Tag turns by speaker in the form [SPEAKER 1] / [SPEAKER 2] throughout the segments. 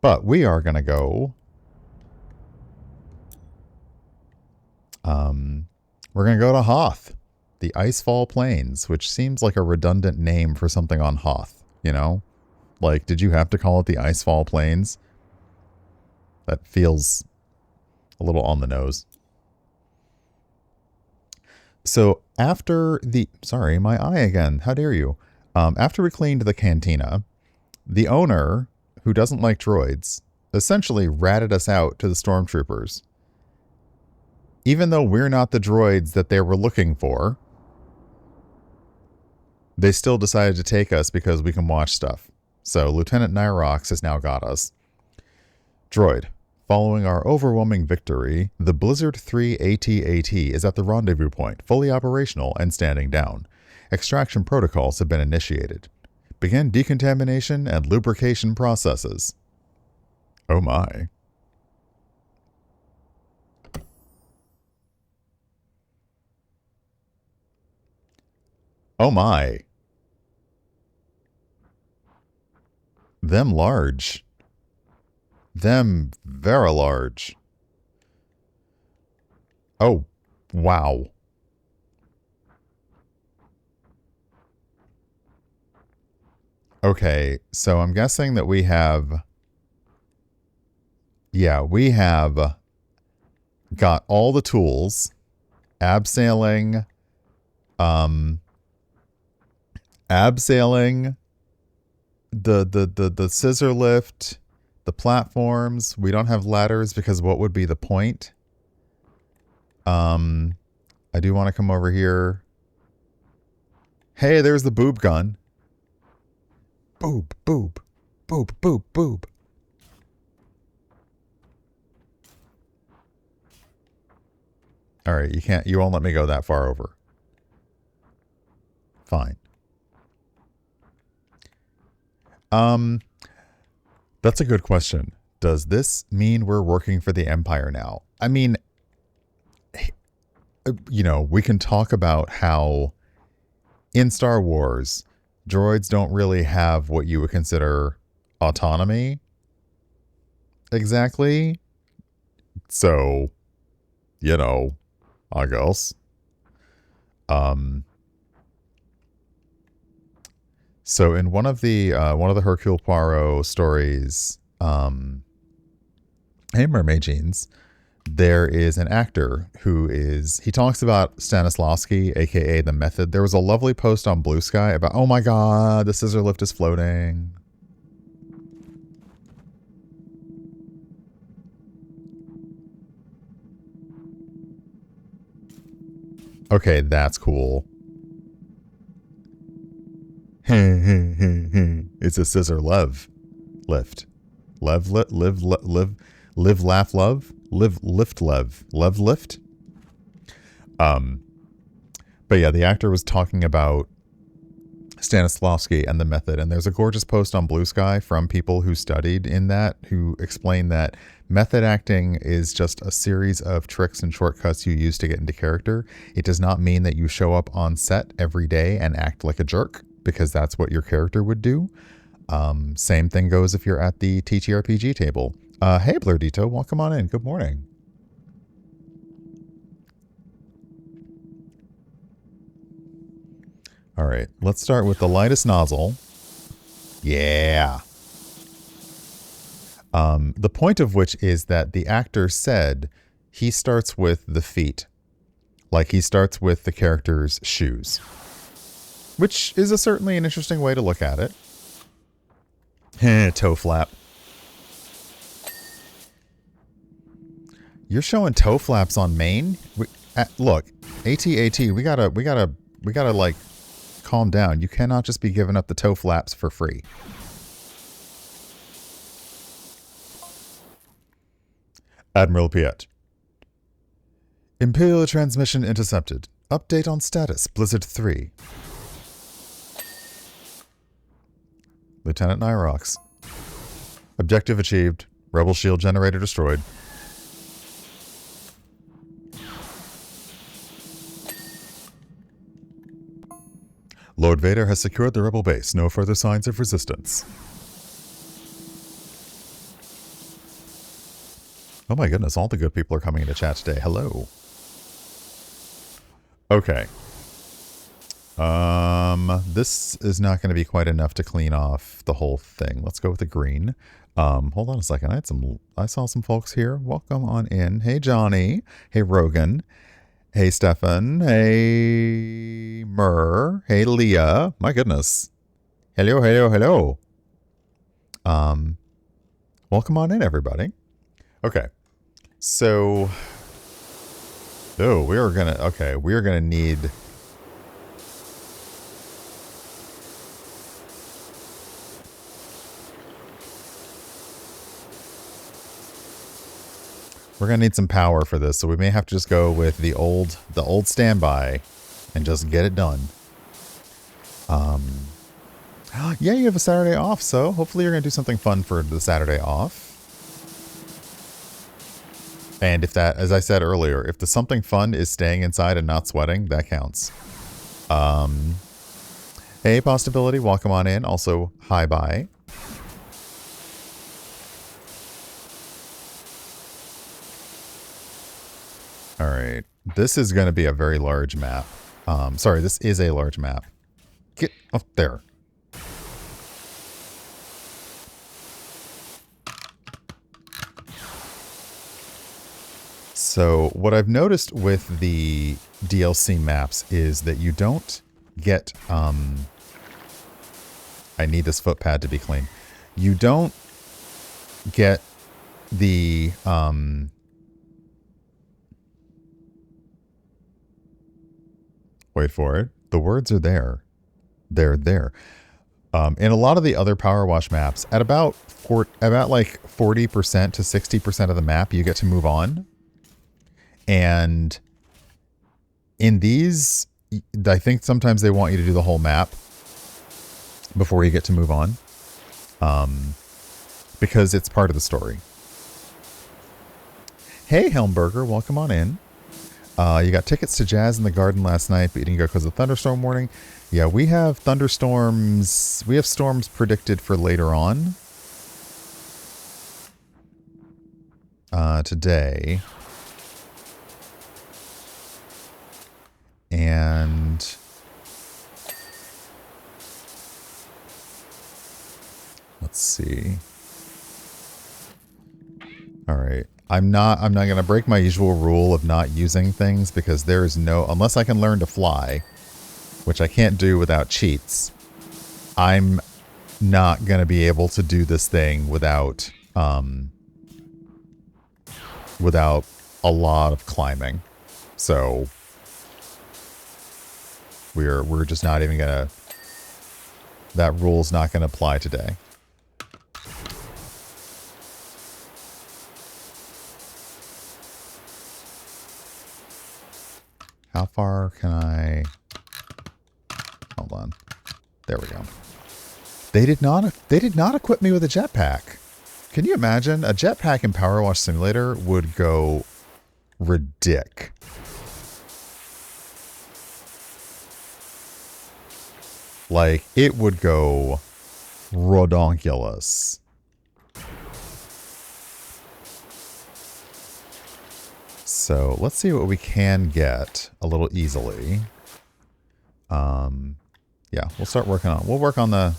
[SPEAKER 1] But we are going to go... we're going to go to Hoth, the Icefall Plains, which seems like a redundant name for something on Hoth, you know? Like, did you have to call it the Icefall Plains? That feels a little on the nose. So after the... Sorry, my eye again. How dare you? After we cleaned the cantina, the owner, who doesn't like droids, essentially ratted us out to the stormtroopers. Even though we're not the droids that they were looking for, they still decided to take us because we can watch stuff. So Lieutenant Nyrox has now got us. Droid. Following our overwhelming victory, the Blizzard 3 AT-AT is at the rendezvous point, fully operational and standing down. Extraction protocols have been initiated. Begin decontamination and lubrication processes. Oh my. Oh my. Them large. Them very large. Oh, wow. Okay, so I'm guessing that we have... Yeah, we have got all the tools. Abseiling. Abseiling. The scissor lift. The platforms. We don't have ladders because what would be the point? I do want to come over here. Hey, there's the boob gun. Boob, boob, boob, boob, boob. All right, you won't let me go that far over. Fine. That's a good question. Does this mean we're working for the Empire now? I mean, you know, we can talk about how in Star Wars, droids don't really have what you would consider autonomy. Exactly. So, you know, I guess. So in one of the Hercule Poirot stories, hey Mermaid Jeans, there is an actor he talks about Stanislavski, aka the Method. There was a lovely post on Blue Sky about, oh my god, the scissor lift is floating. Okay, that's cool. It's a scissor lift. Live, laugh, love, lift, lift. But yeah, the actor was talking about Stanislavski and the Method, and there's a gorgeous post on Blue Sky from people who studied in that, who explain that method acting is just a series of tricks and shortcuts you use to get into character. It does not mean that you show up on set every day and act like a jerk, because that's what your character would do. Same thing goes if you're at the TTRPG table. Hey, Blurdito, welcome on in. Good morning. All right, let's start with the lightest nozzle. Yeah. The point of which is that the actor said he starts with the feet. Like he starts with the character's shoes. Which is certainly an interesting way to look at it. Toe flap. You're showing toe flaps on main? Look, AT-AT, we gotta like calm down. You cannot just be giving up the toe flaps for free. Admiral Piet. Imperial transmission intercepted. Update on status, Blizzard 3. Lieutenant Nyrox. Objective achieved. Rebel shield generator destroyed. Lord Vader has secured the rebel base. No further signs of resistance. Oh my goodness, all the good people are coming into chat today. Hello. Okay. This is not going to be quite enough to clean off the whole thing. Let's go with the green. Hold on a second. I saw some folks here. Welcome on in. Hey, Johnny. Hey, Rogan. Hey, Stefan. Hey, Murr. Hey, Leah. My goodness. Hello, hello, hello. Welcome on in, everybody. Okay. So, we are gonna need... We're gonna need some power for this, so we may have to just go with the old standby and just get it done. Yeah, you have a Saturday off, so hopefully you're gonna do something fun for the Saturday off. And if that, as I said earlier, if the something fun is staying inside and not sweating, that counts. Hey, Possibility, welcome on in. Also, hi, bye. All right, this is going to be a very large map. Sorry, this is a large map. Get up there. So what I've noticed with the DLC maps is that you don't get... I need this footpad to be clean. You don't get the... wait for it. The words are there. They're there. In a lot of the other PowerWash maps, at about like 40% to 60% of the map, you get to move on. And in these, I think sometimes they want you to do the whole map before you get to move on. Because it's part of the story. Hey, Helmberger, welcome on in. You got tickets to Jazz in the Garden last night, but you didn't go because of thunderstorm warning. Yeah, we have thunderstorms. We have storms predicted for later on. Today. And let's see. All right. I'm not going to break my usual rule of not using things because there is no, unless I can learn to fly, which I can't do without cheats, I'm not going to be able to do this thing without without a lot of climbing. So we're just not even going to, that rule's not going to apply today. How far can I... Hold on. There we go. They did not equip me with a jetpack. Can you imagine? A jetpack in PowerWash Simulator would go ridic. Like, it would go rodonkulous. So let's see what we can get a little easily. Yeah, we'll start working on. We'll work on the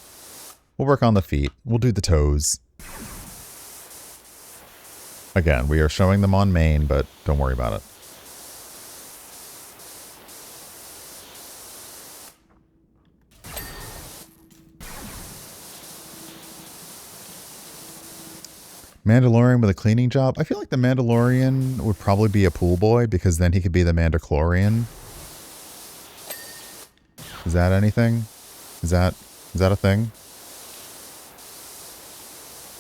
[SPEAKER 1] feet. We'll do the toes. Again, we are showing them on main, but don't worry about it. Mandalorian with a cleaning job. I feel like the Mandalorian would probably be a pool boy because then he could be the Mandalorian. Is that anything? Is that a thing?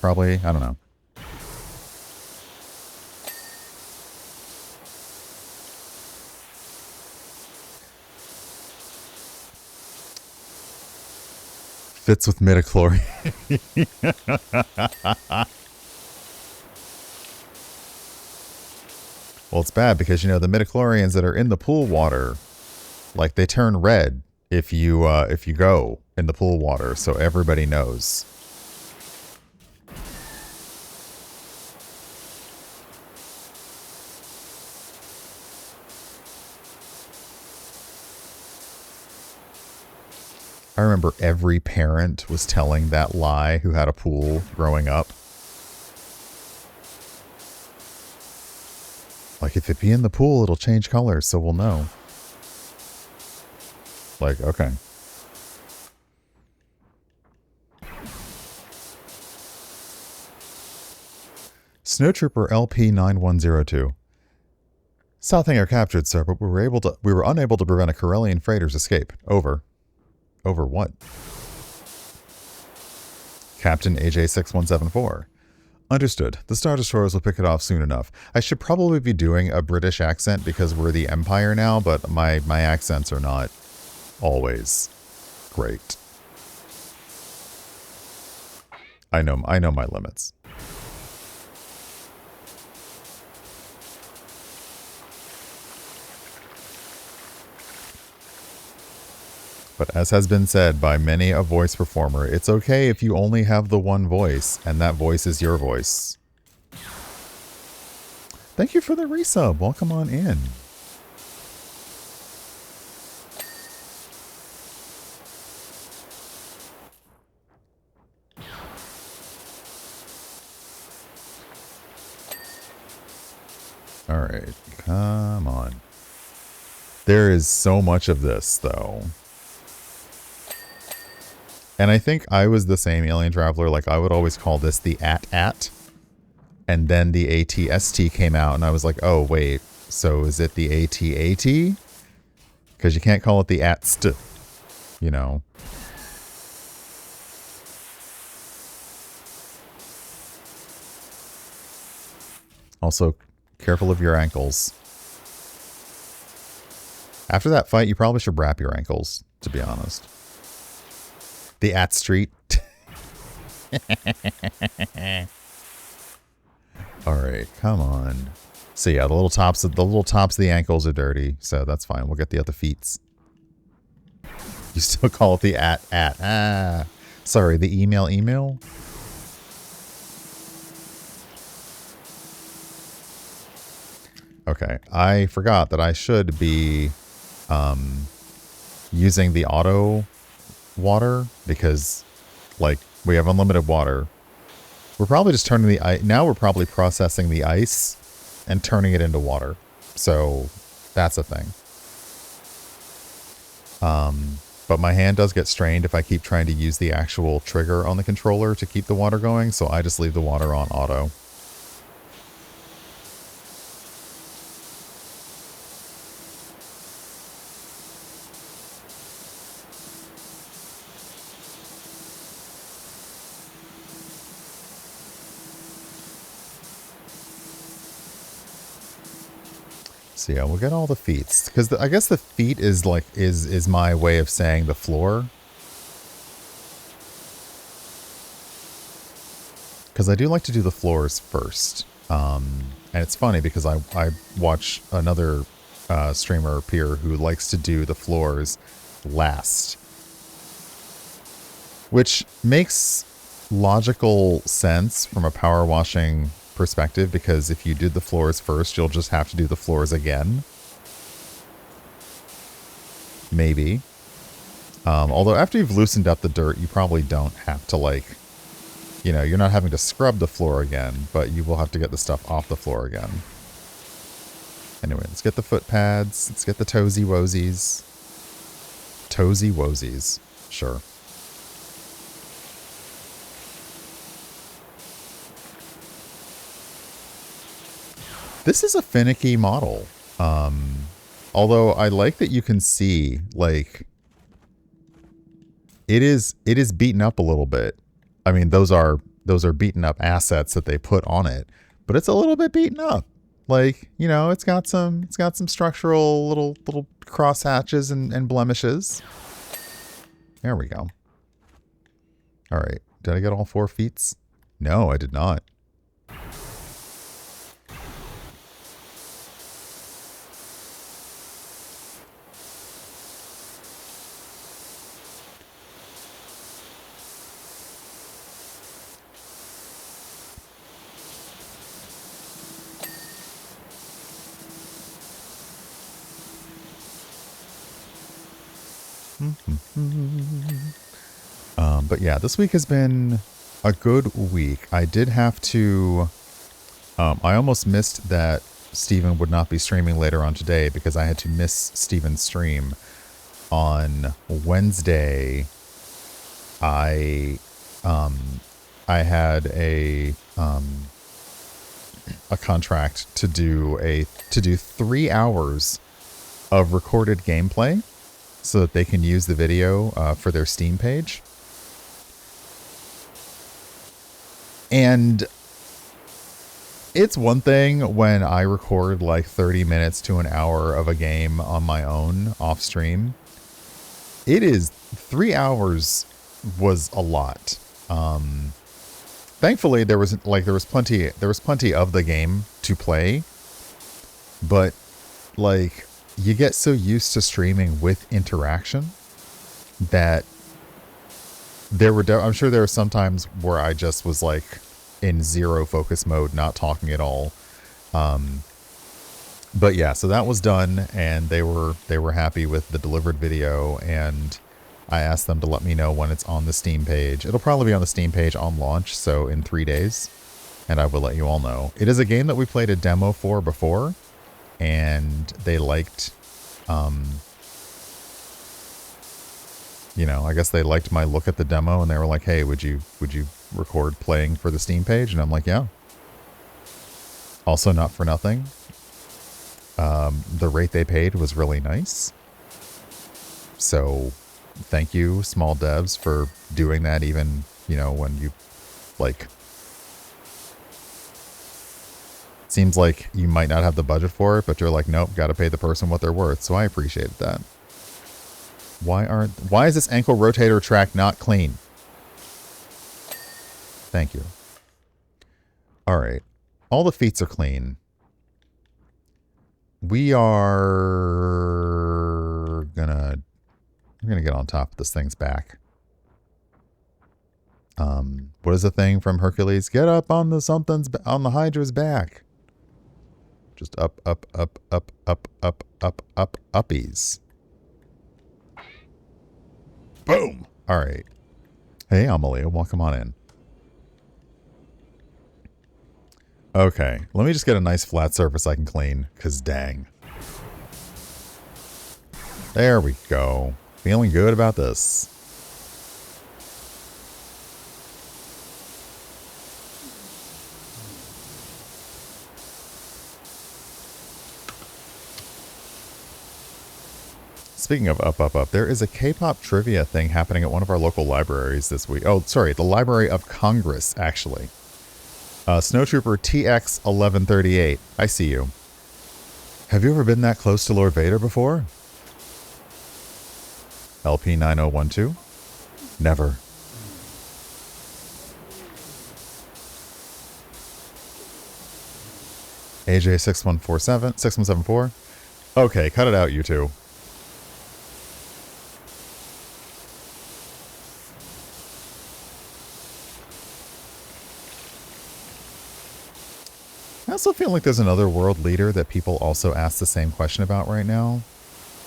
[SPEAKER 1] Probably. I don't know. Fits with midichlorian. Well, it's bad because, you know, the midichlorians that are in the pool water, like, they turn red if you go in the pool water, so everybody knows. I remember every parent was telling that lie who had a pool growing up. Like, if it be in the pool, it'll change colors, so we'll know. Like, okay. Snowtrooper LP9102. Southanger captured, sir, but we were unable to prevent a Corellian freighter's escape. Over. Over what? Captain AJ6174. Understood. The Star Destroyers will pick it off soon enough. I should probably be doing a British accent because we're the Empire now, but my accents are not always great. I know my limits. But as has been said by many a voice performer, it's okay if you only have the one voice, and that voice is your voice. Thank you for the resub. Welcome on in. Alright, come on. There is so much of this, though. And I think I was the same alien traveler. Like, I would always call this the AT-AT. And then the AT-ST came out, and I was like, oh, wait. So is it the AT-AT? Because you can't call it the AT-ST. You know. Also, careful of your ankles. After that fight, you probably should wrap your ankles, to be honest. The at street. All right, come on. So yeah, the little tops of the ankles are dirty, so that's fine. We'll get the other feets. You still call it the at. Ah, sorry, the email. Okay, I forgot that I should be using the auto water because, like, we have unlimited water. We're probably just turning the ice. Now we're probably processing the ice and turning it into water. So that's a thing. But my hand does get strained if I keep trying to use the actual trigger on the controller to keep the water going. So I just leave the water on auto. So yeah, we'll get all the feet, because I guess the feet is like is my way of saying the floor. Because I do like to do the floors first, and it's funny because I watch another streamer peer who likes to do the floors last, which makes logical sense from a power washing perspective, because if you did the floors first, you'll just have to do the floors again. Maybe. Although after you've loosened up the dirt, you probably don't have to, like, you know, you're not having to scrub the floor again, but you will have to get the stuff off the floor again. Anyway, let's get the foot pads. Let's get the toesy woesies. Toesy woesies. Sure. This is a finicky model. Although I like that you can see, like, it is beaten up a little bit. I mean, those are beaten up assets that they put on it, but it's a little bit beaten up. Like, you know, it's got some structural little cross hatches and blemishes. There we go. All right. Did I get all 4 feet? No, I did not. But yeah, this week has been a good week. I did have to... I almost missed that Steven would not be streaming later on today because I had to miss Steven's stream. On Wednesday, I had a contract to do 3 hours of recorded gameplay so that they can use the video for their Steam page. And it's one thing when I record like 30 minutes to an hour of a game on my own off stream. It is 3 hours was a lot. Thankfully there was plenty of the game to play, but like you get so used to streaming with interaction that I'm sure there were some times where I just was like in zero focus mode, not talking at all. But yeah, so that was done, and they were happy with the delivered video, and I asked them to let me know when it's on the Steam page. It'll probably be on the Steam page on launch, so in 3 days, and I will let you all know. It is a game that we played a demo for before, and they liked, I guess they liked my look at the demo, and they were like, hey, would you record playing for the Steam page? And I'm like, yeah. Also, not for nothing. The rate they paid was really nice. So thank you, small devs, for doing that, even, when you, like, seems like you might not have the budget for it, but you're like, nope, got to pay the person what they're worth. So I appreciated that. Why is this ankle rotator track not clean? Thank you. All right. All the feet are clean. I'm gonna get on top of this thing's back. What is the thing from Hercules? Get up on the Hydra's back. Just up, uppies. Boom. All right. Hey, Amalia, welcome on in. Okay, let me just get a nice flat surface I can clean, because dang. There we go. Feeling good about this. Speaking of up, there is a K-pop trivia thing happening at one of our local libraries this week. Oh, sorry, the Library of Congress, actually. Snowtrooper TX 1138. I see you. Have you ever been that close to Lord Vader before? LP 9012? Never. AJ 6174. Okay, cut it out, you two. I also feel like there's another world leader that people also ask the same question about right now,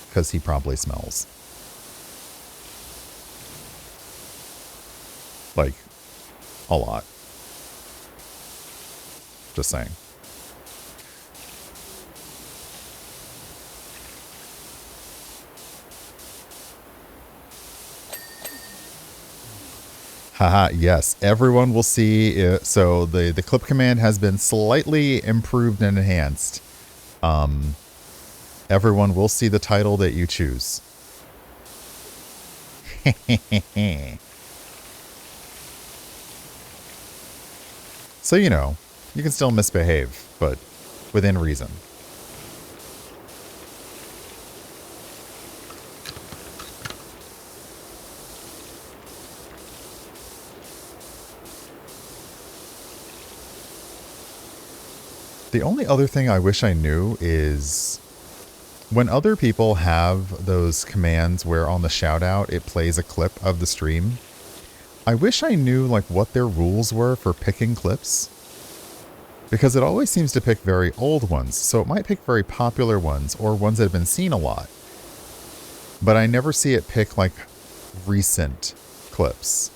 [SPEAKER 1] because he probably smells. Like, a lot. Just saying. Haha, yes, everyone will see it. So the clip command has been slightly improved and enhanced. Everyone will see the title that you choose. So, you can still misbehave, but within reason. The only other thing I wish I knew is when other people have those commands where on the shout out it plays a clip of the stream, I wish I knew like what their rules were for picking clips, because it always seems to pick very old ones, so it might pick very popular ones or ones that have been seen a lot. but I never see it pick like recent clips.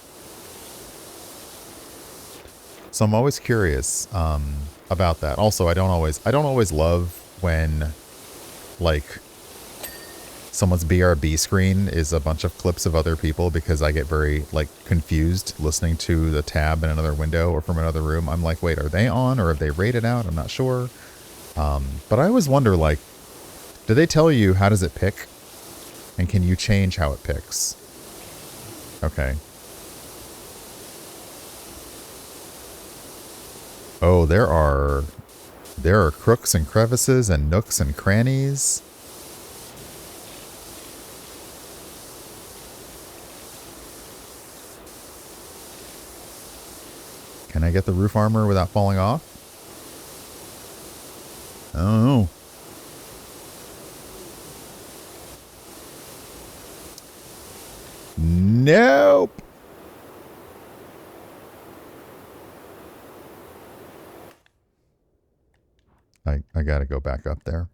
[SPEAKER 1] So I'm always curious about that. Also, I don't always love when like someone's BRB screen is a bunch of clips of other people, because I get very like confused listening to the tab in another window or from another room. I'm like, wait, are they on or have they rated out? I'm not sure. But I always wonder, like, do they tell you how does it pick? And can you change how it picks? Okay. Oh, there are crooks and crevices and nooks and crannies. Can I get the roof armor without falling off? I don't know. Nope. I gotta go back up there.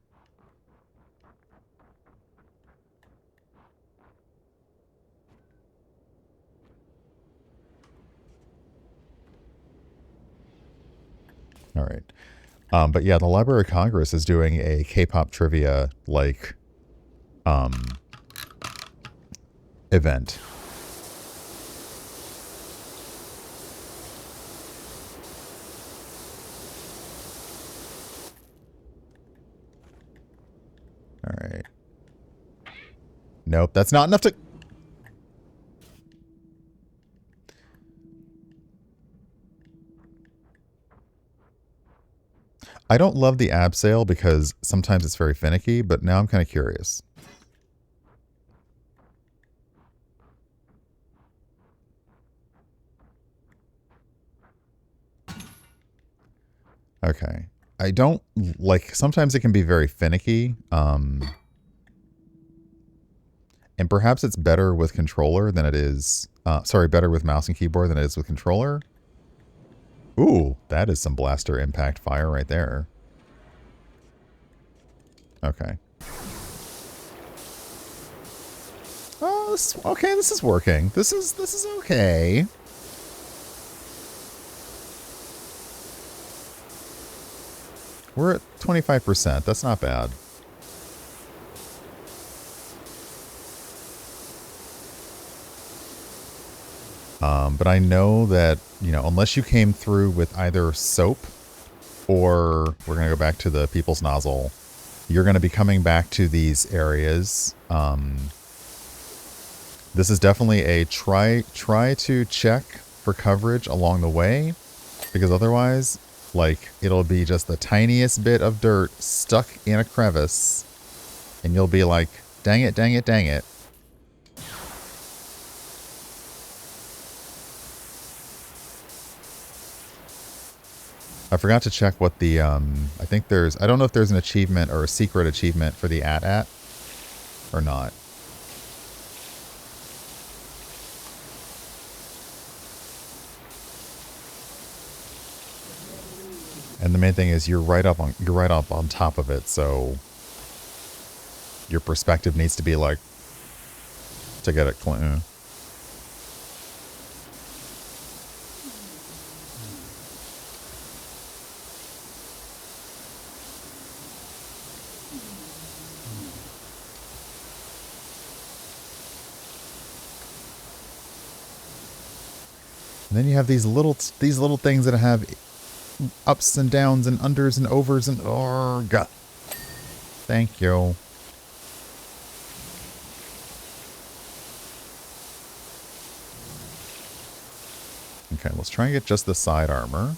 [SPEAKER 1] All right. But yeah, the Library of Congress is doing a K-pop trivia like event. All right. Nope, that's not enough to... I don't love the abseil because sometimes it's very finicky, but now I'm kind of curious. Okay. I don't like, sometimes it can be very finicky. And perhaps it's better with controller than it is, better with mouse and keyboard than it is with controller. Ooh, that is some blaster impact fire right there. Okay. Oh, okay, this is working. This is okay. We're at 25%. That's not bad. But I know that, you know, unless you came through with either soap or we're going to go back to the people's nozzle, you're going to be coming back to these areas. This is definitely a try to check for coverage along the way, because otherwise, like, it'll be just the tiniest bit of dirt stuck in a crevice, and you'll be like, dang it, dang it, dang it. I forgot to check what the, I think there's, I don't know if there's an achievement or a secret achievement for the AT-AT or not. And the main thing is you're right up on top of it, so your perspective needs to be like, to get it clean. And then you have these little things that have ups and downs and unders and overs and oh god. Thank you. Okay, let's try and get just the side armor.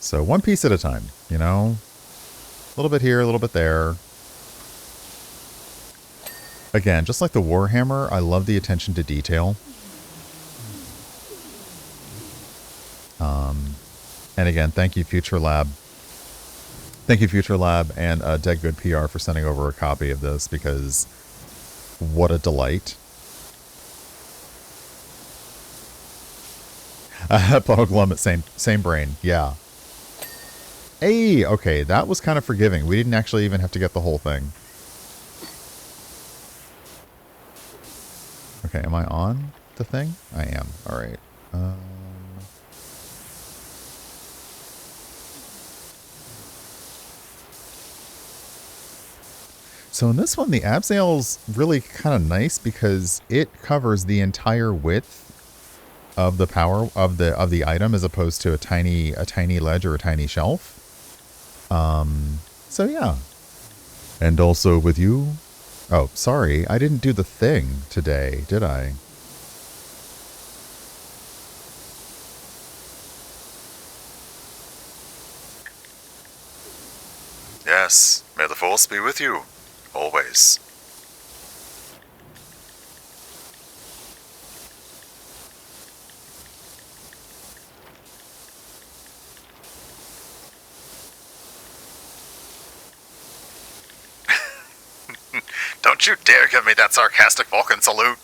[SPEAKER 1] So one piece at a time, you know? A little bit here, a little bit there. Again, just like the Warhammer, I love the attention to detail. And again, thank you, Future Lab. Thank you, Future Lab and Dead Good PR for sending over a copy of this, because what a delight. Glum, same brain. Yeah. Hey, okay, that was kind of forgiving. We didn't actually even have to get the whole thing. Okay, am I on the thing? I am. All right. So in this one, the abseil's really kind of nice because it covers the entire width of the power of the item, as opposed to a tiny ledge or a tiny shelf. So yeah. And also with you. Oh, sorry, I didn't do the thing today, did I?
[SPEAKER 2] Yes, may the force be with you, always. Don't you dare give me that sarcastic Vulcan salute!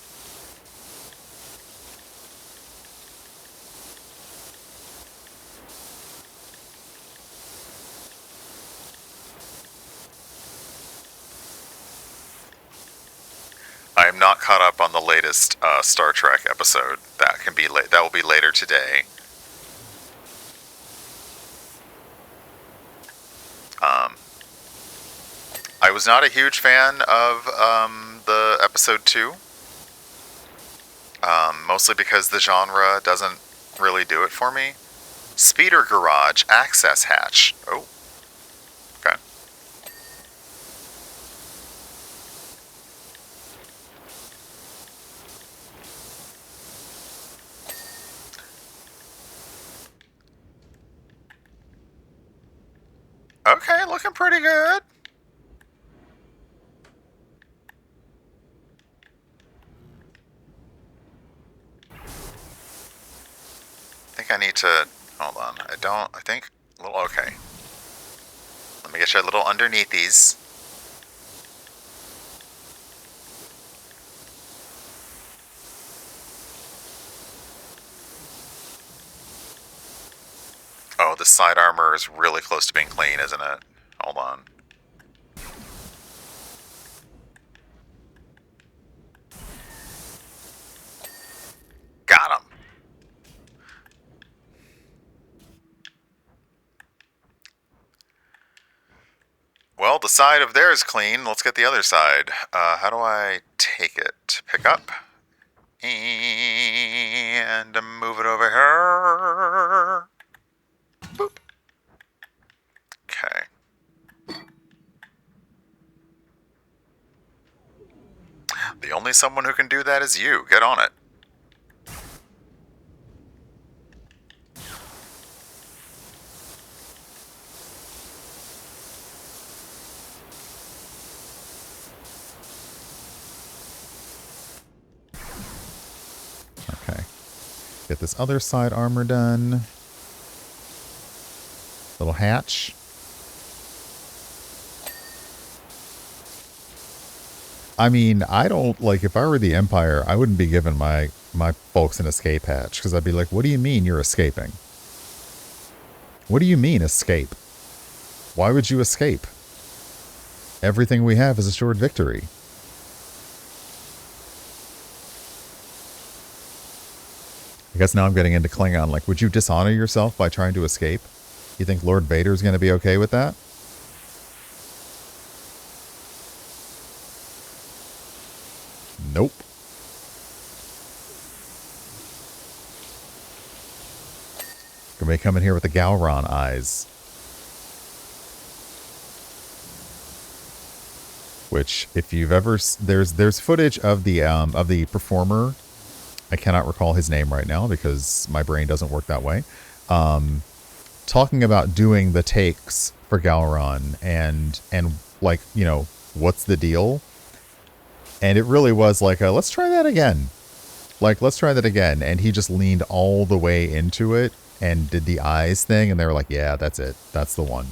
[SPEAKER 2] I am not caught up on the latest Star Trek episode. That will be later today. I was not a huge fan of the episode 2. Mostly because the genre doesn't really do it for me. Speeder garage access hatch. Oh, okay. Okay, looking pretty good. I think I need to... Hold on. I think... Well, okay. Let me get you a little underneath these. Oh, the side armor is really close to being clean, isn't it? Hold on. Got him. Well, the side of there is clean. Let's get the other side. How do I take it? Pick up. And move it over here. Boop. Okay. The only someone who can do that is you. Get on it.
[SPEAKER 1] Okay. Get this other side armor done. Little hatch. I mean, I don't, like, if I were the Empire, I wouldn't be giving my folks an escape hatch, because I'd be like, what do you mean you're escaping? What do you mean escape? Why would you escape? Everything we have is assured victory. I guess now I'm getting into Klingon. Like, would you dishonor yourself by trying to escape? You think Lord Vader's going to be okay with that? Nope. Gonna be coming here with the Gowron eyes. Which, if you've ever... There's footage of the performer. I cannot recall his name right now because my brain doesn't work that way. Talking about doing the takes for Gowron and like, you know, what's the deal? And it really was like, let's try that again. Like, let's try that again. And he just leaned all the way into it and did the eyes thing. And they were like, yeah, that's it. That's the one.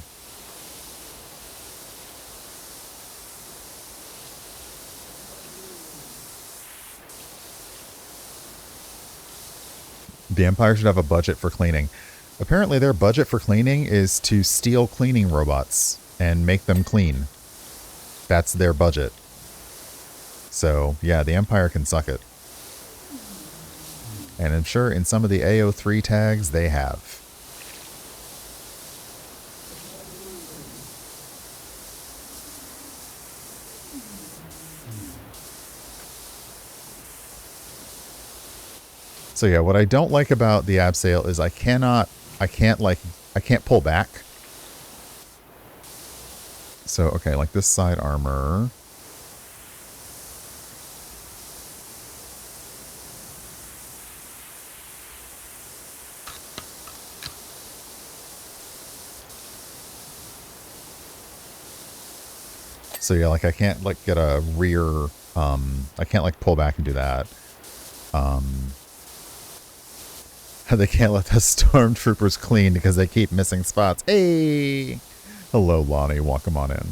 [SPEAKER 1] The Empire should have a budget for cleaning. Apparently, their budget for cleaning is to steal cleaning robots and make them clean. That's their budget. So, yeah, the Empire can suck it. And I'm sure in some of the AO3 tags, they have. So yeah, what I don't like about the abseil is I can't pull back. So, okay, like this side armor. So yeah, like I can't like get a rear, I can't like pull back and do that. They can't let the stormtroopers clean because they keep missing spots. Hey! Hello, Lonnie. Welcome on in.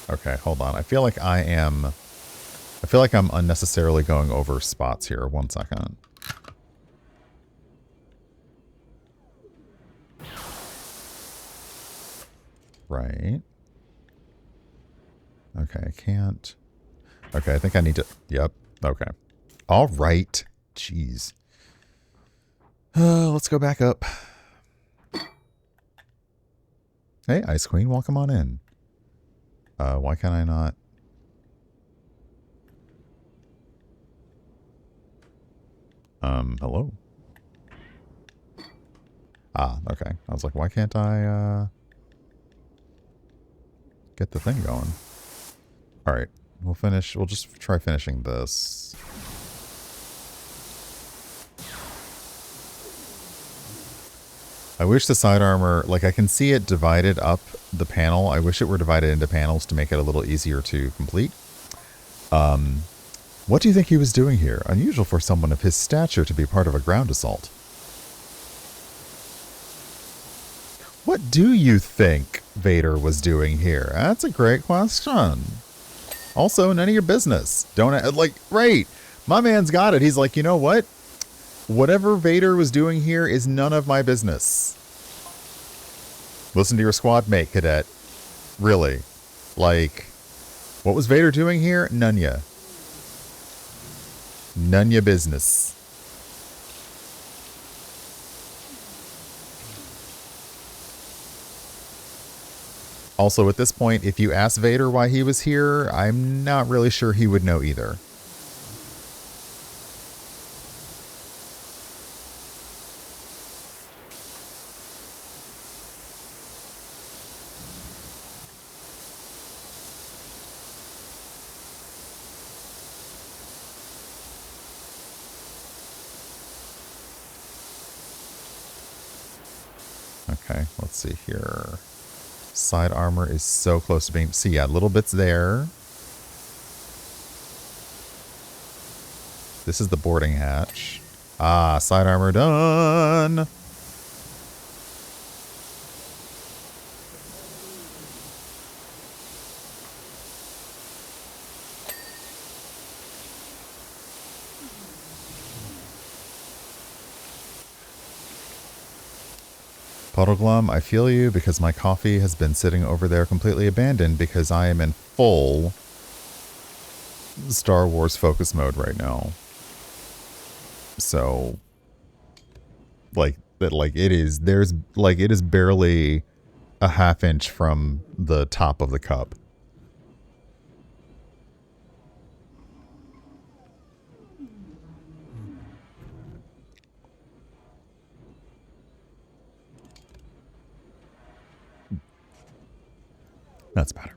[SPEAKER 1] Okay, hold on. I feel like I'm unnecessarily going over spots here. 1 second. Right. Okay, I can't. Okay, I think I need to... Yep. Okay. All right. Jeez. Let's go back up. Hey, Ice Queen, welcome on in. Why can I not... Hello? Ah, okay. I was like, why can't I, get the thing going? Alright, we'll just try finishing this. I wish the side armor, like I can see it divided up the panel. I wish it were divided into panels to make it a little easier to complete. What do you think he was doing here? Unusual for someone of his stature to be part of a ground assault. What do you think Vader was doing here? That's a great question. Also, none of your business. Don't, like, right. My man's got it. He's like, you know what? Whatever Vader was doing here is none of my business. Listen to your squad mate, cadet. Really. Like, what was Vader doing here? None ya. None ya business. Also, at this point, if you ask Vader why he was here, I'm not really sure he would know either. Okay, let's see here. Side armor is so close to being... See, yeah, little bits there. This is the boarding hatch. Ah, side armor done! Puddleglum, I feel you because my coffee has been sitting over there completely abandoned because I am in full Star Wars focus mode right now. So, like it is barely a half inch from the top of the cup. That's better.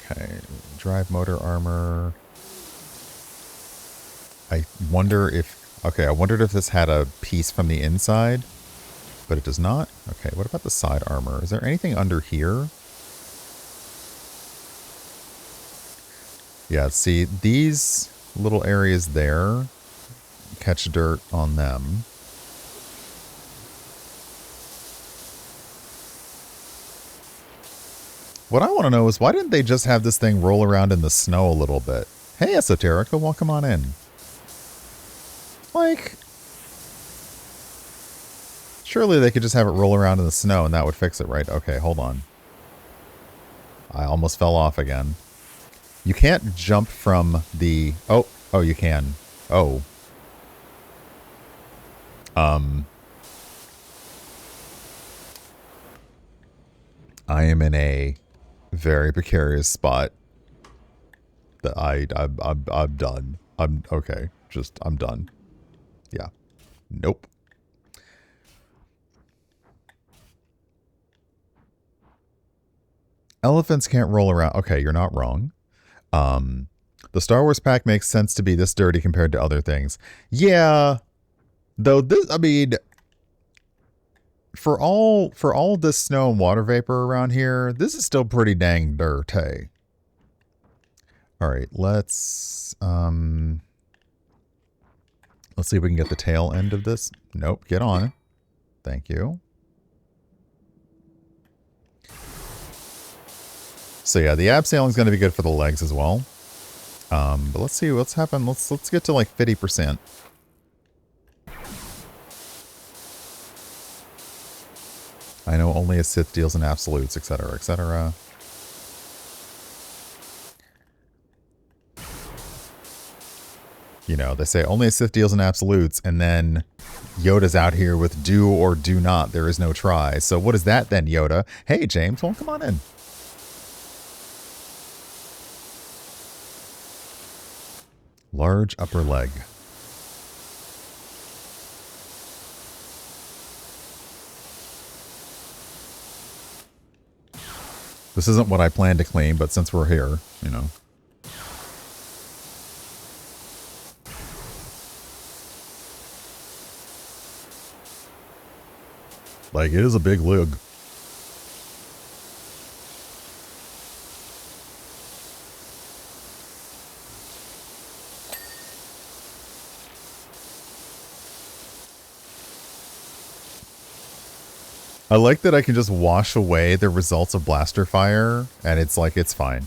[SPEAKER 1] Okay, drive motor armor. I wonder if... Okay, I wondered if this had a piece from the inside, but it does not. Okay, what about the side armor? Is there anything under here? Yeah, see, these little areas there catch dirt on them. What I want to know is why didn't they just have this thing roll around in the snow a little bit? Hey, Esoterica, welcome on in. Like, surely they could just have it roll around in the snow and that would fix it, right? Okay, hold on. I almost fell off again. You can't jump from the... Oh, you can. Oh. I am in a very precarious spot that I'm done. I'm okay. I'm done. Yeah. Nope. Elephants can't roll around. Okay, you're not wrong. The Star Wars pack makes sense to be this dirty compared to other things. Yeah. Though this, I mean, for all this snow and water vapor around here, this is still pretty dang dirty. All right, let's see if we can get the tail end of this. Nope, get on it. Thank you. So yeah, the abseiling is going to be good for the legs as well. But let's see what's happened. Let's get to like 50%. I know only a Sith deals in absolutes, etc., etc. You know, they say only a Sith deals in absolutes, and then Yoda's out here with do or do not. There is no try. So what is that then, Yoda? Hey, James, well, come on in. Large upper leg. This isn't what I planned to clean, but since we're here, you know. Like, it is a big lug. I like that I can just wash away the results of blaster fire, and it's like, it's fine.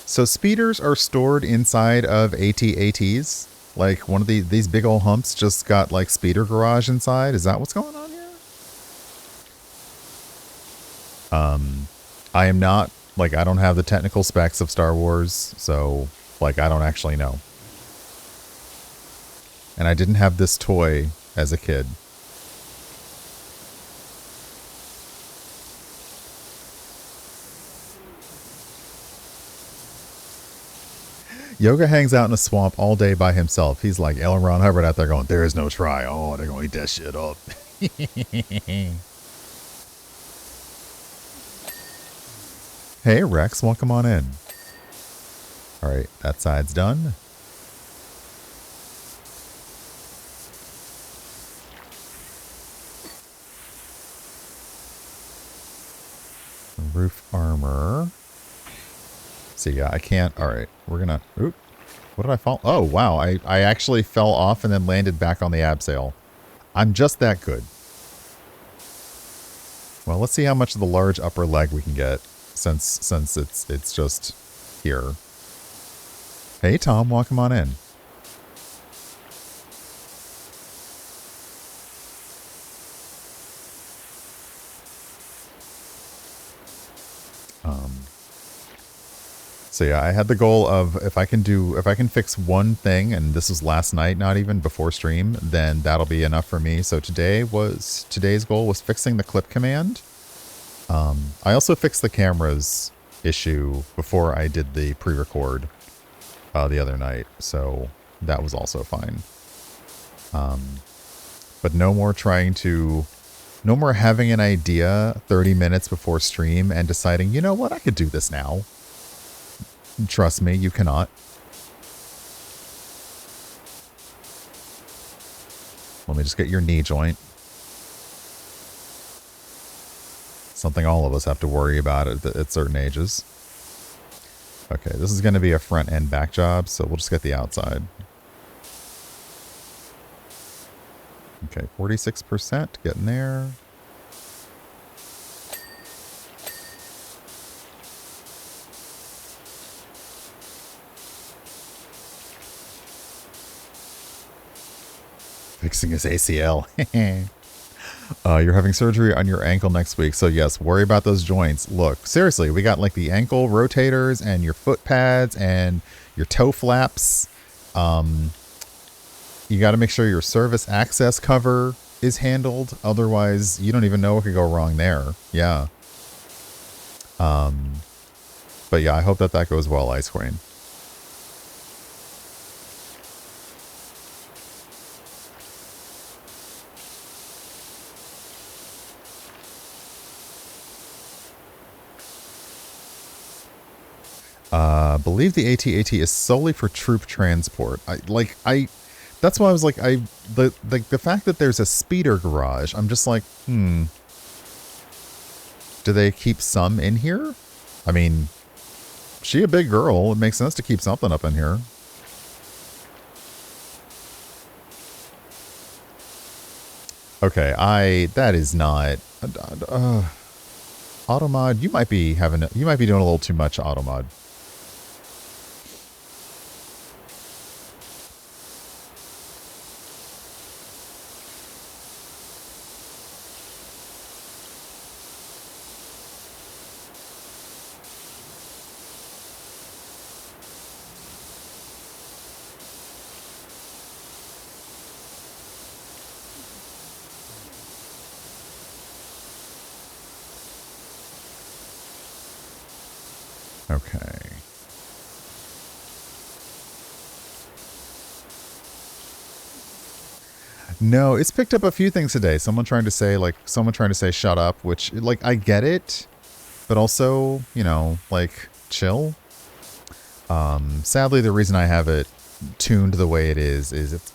[SPEAKER 1] So speeders are stored inside of AT-ATs? Like one of these big old humps just got like speeder garage inside? Is that what's going on here? I am not, like, I don't have the technical specs of Star Wars, so, like, I don't actually know. And I didn't have this toy as a kid. Yoga hangs out in a swamp all day by himself. He's like L. Ron Hubbard out there going, there is no try. Oh, they're going to eat that shit up. Hey, Rex, welcome on in. All right, that side's done. Roof armor. See, yeah, I can't. All right, we're gonna. Oop, what did I fall? Oh, wow, I actually fell off and then landed back on the abseil. I'm just that good. Well, let's see how much of the large upper leg we can get since it's just here. Hey, Tom, welcome on in. So yeah, I had the goal of if I can fix one thing, and this was last night, not even before stream, then that'll be enough for me. So today's goal was fixing the clip command. I also fixed the camera's issue before I did the pre-record the other night, so that was also fine. But no more trying to No more having an idea 30 minutes before stream and deciding, you know what, I could do this now. Trust me, you cannot. Let me just get your knee joint. Something all of us have to worry about at certain ages. Okay, this is going to be a front and back job, so we'll just get the outside. Okay, 46%, getting there. Fixing his ACL. You're having surgery on your ankle next week, so yes, worry about those joints. Look, seriously, we got like the ankle rotators and your foot pads and your toe flaps. You got to make sure your service access cover is handled. Otherwise, you don't even know what could go wrong there. Yeah. But yeah, I hope that goes well, Ice Queen. Believe the AT-AT is solely for troop transport. That's why I was like, the fact that there's a speeder garage, I'm just like, Do they keep some in here? I mean, she a big girl. It makes sense to keep something up in here. Okay, that is not, Automod, you might be doing a little too much, Automod. Okay. No, it's picked up a few things today. Someone trying to say shut up, which, like, I get it, but also, you know, like, chill. Sadly, the reason I have it tuned the way it is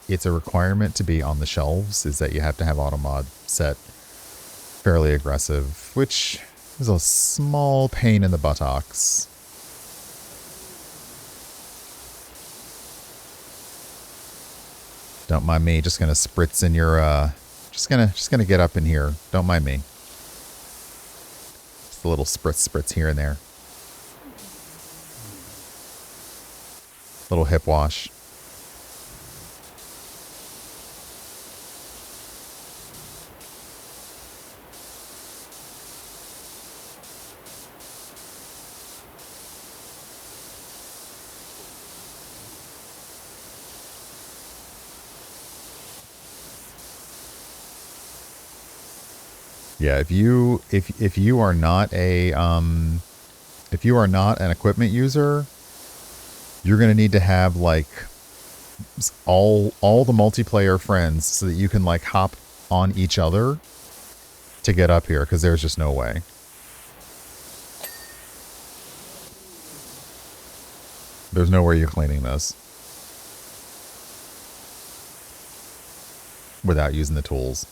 [SPEAKER 1] it's a requirement to be on the shelves, is that you have to have automod set fairly aggressive, which is a small pain in the buttocks. Don't mind me, just gonna spritz in your, just gonna get up in here. Don't mind me. Just a little spritz here and there. Little hip wash. Yeah, if you are not an equipment user, you're going to need to have like all the multiplayer friends so that you can like hop on each other to get up here, because there's just no way. There's no way you're cleaning this without using the tools.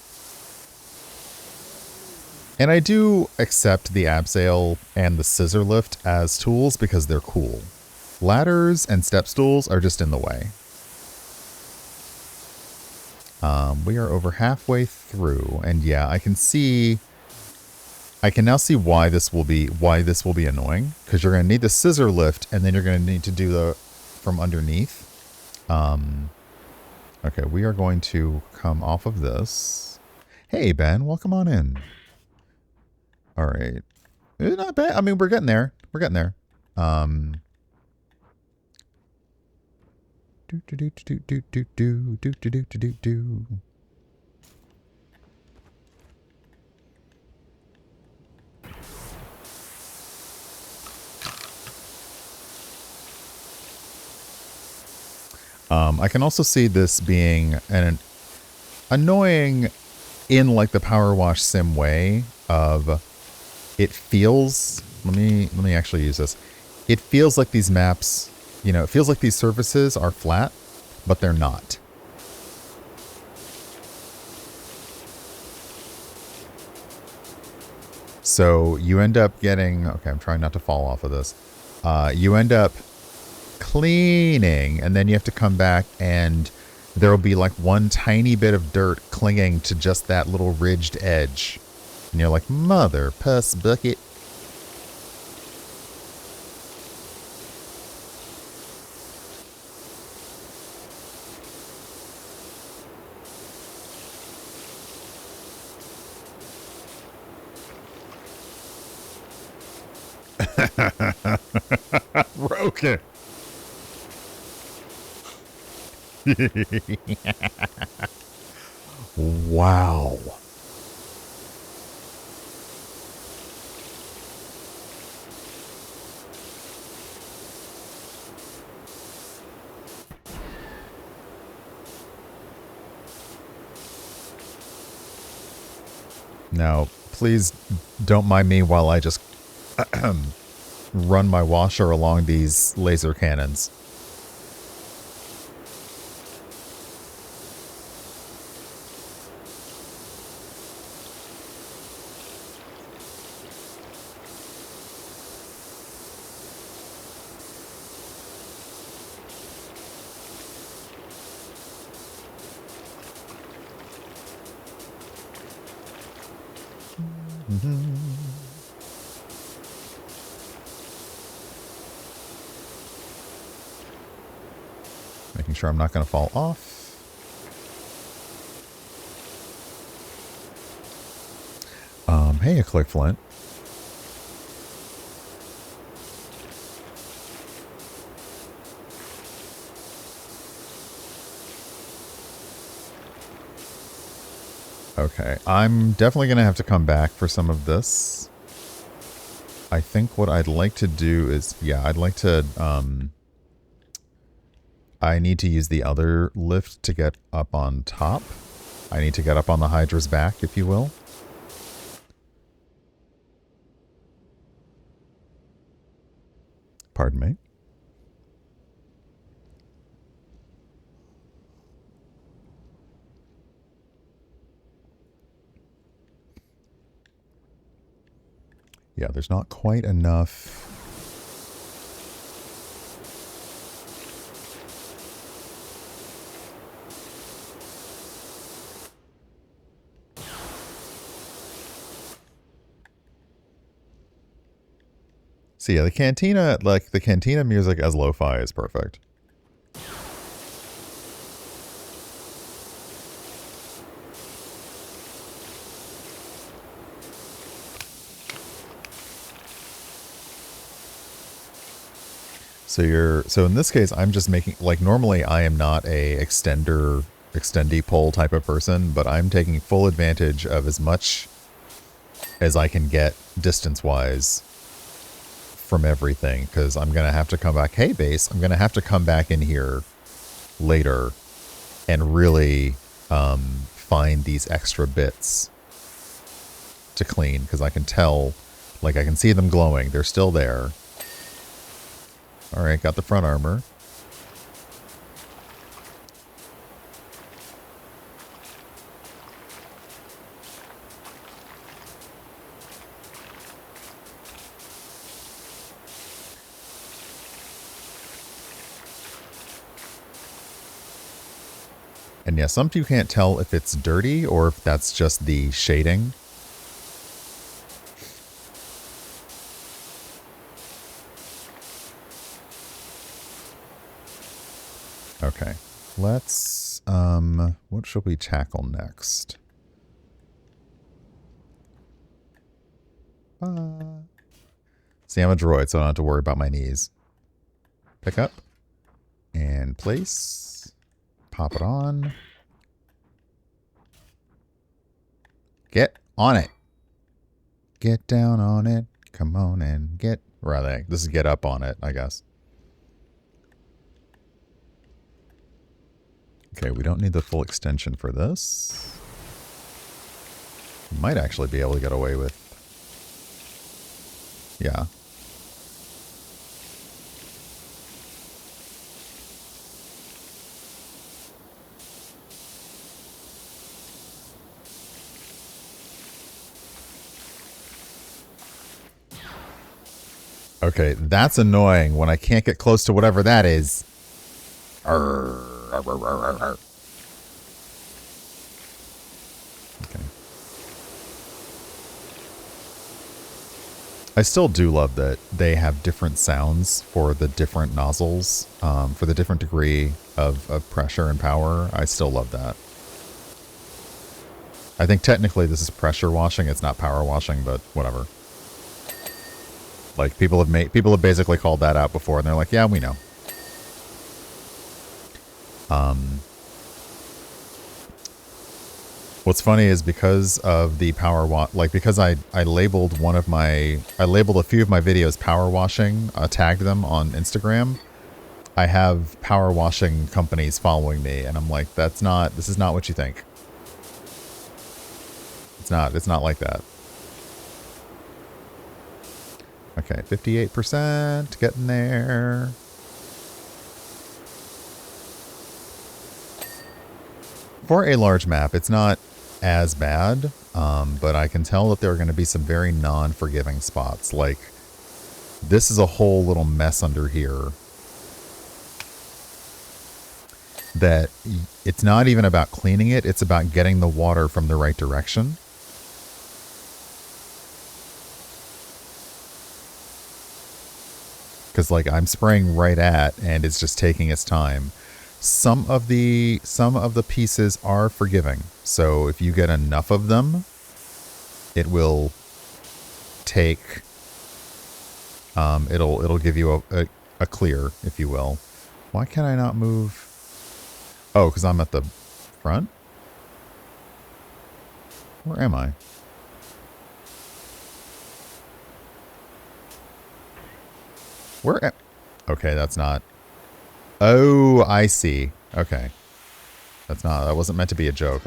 [SPEAKER 1] And I do accept the abseil and the scissor lift as tools because they're cool. Ladders and step stools are just in the way. We are over halfway through, and yeah, I can now see why this will be annoying, because you're going to need the scissor lift, and then you're going to need to do the from underneath. Okay, we are going to come off of this. Hey Ben, welcome on in. All right. It's not bad. I mean, we're getting there. We're getting there. I can also see this being an annoying in like the PowerWash sim way of it feels, let me actually use this. It feels like these maps, it feels like these surfaces are flat, but they're not. So you end up getting, okay, I'm trying not to fall off of this. You end up cleaning, and then you have to come back, and there will be like one tiny bit of dirt clinging to just that little ridged edge. And you're like, mother puss bucket. Broken. Wow. Now, please don't mind me while I just run my washer along these laser cannons. Making sure I'm not going to fall off. Hey, a Click Flint. Okay, I'm definitely going to have to come back for some of this. I think what I'd like to do is, yeah, I'd like to, I need to use the other lift to get up on top. I need to get up on the Hydra's back, if you will. Pardon me. Yeah, there's not quite enough. So yeah, the cantina, like the cantina music as lo-fi is perfect. So in this case, I'm just making, like, normally I am not a extendy pole type of person, but I'm taking full advantage of as much as I can get distance-wise from everything, because I'm going to have to come back. Hey, base, I'm going to have to come back in here later and really find these extra bits to clean, because I can tell, like, I can see them glowing. They're still there. All right, got the front armor. And yeah, some you can't tell if it's dirty or if that's just the shading. Okay, let's, what should we tackle next? See, I'm a droid, so I don't have to worry about my knees. Pick up and place. Pop it on. Get on it. Get down on it. Come on and get, rather, this is get up on it, I guess. Okay, we don't need the full extension for this. Might actually be able to get away with. Yeah. Okay, that's annoying when I can't get close to whatever that is. Okay. I still do love that they have different sounds for the different nozzles, for the different degree of pressure and power. I still love that. I think technically this is pressure washing. It's not power washing, but whatever. Like people have basically called that out before, and they're like, yeah, we know. What's funny is because of the power wash, like because I labeled a few of my videos power washing, tagged them on Instagram. I have power washing companies following me, and I'm like, this is not what you think. It's not like that. Okay, 58%, getting there. For a large map, it's not as bad, but I can tell that there are going to be some very non-forgiving spots. Like, this is a whole little mess under here that it's not even about cleaning it, it's about getting the water from the right direction. Because, like, I'm spraying right at, and it's just taking its time. Some of the pieces are forgiving. So if you get enough of them, it will take, it'll give you a clear, if you will. Why can I not move? Oh, because I'm at the front? Where am I? Okay, that's not. Oh, I see. Okay. That wasn't meant to be a joke.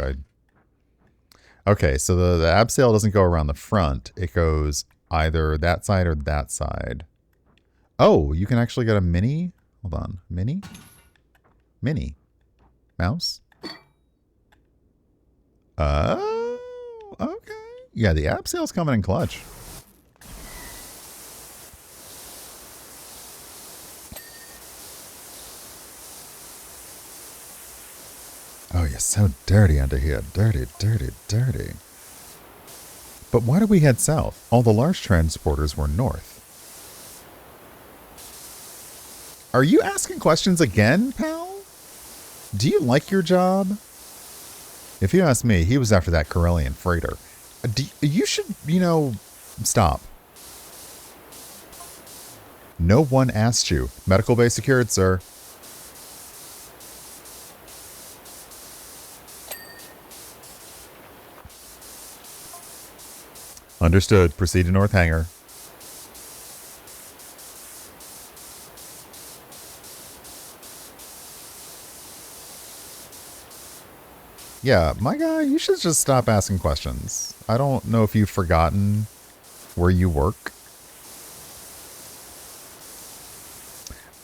[SPEAKER 1] Okay, so the abseil doesn't go around the front. It goes either that side or that side. Oh, you can actually get a mini. Hold on. Mini? Mouse? Oh, okay. Yeah, the abseil's coming in clutch. Oh, you're so dirty under here. Dirty, dirty, dirty. But why did we head south? All the large transporters were north. Are you asking questions again, pal? Do you like your job? If you ask me, he was after that Corellian freighter. You should, stop. No one asked you. Medical bay secured, sir. Understood. Proceed to North Hangar. Yeah, my guy, you should just stop asking questions. I don't know if you've forgotten where you work.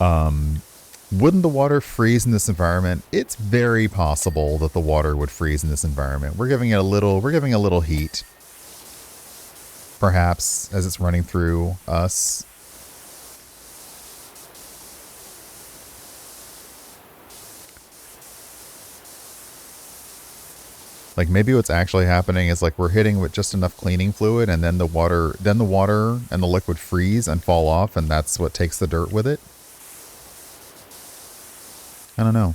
[SPEAKER 1] Wouldn't the water freeze in this environment? It's very possible that the water would freeze in this environment. We're giving it a little heat. Perhaps as it's running through us. Like maybe what's actually happening is like we're hitting with just enough cleaning fluid, and then the water and the liquid freeze and fall off, and that's what takes the dirt with it. I don't know.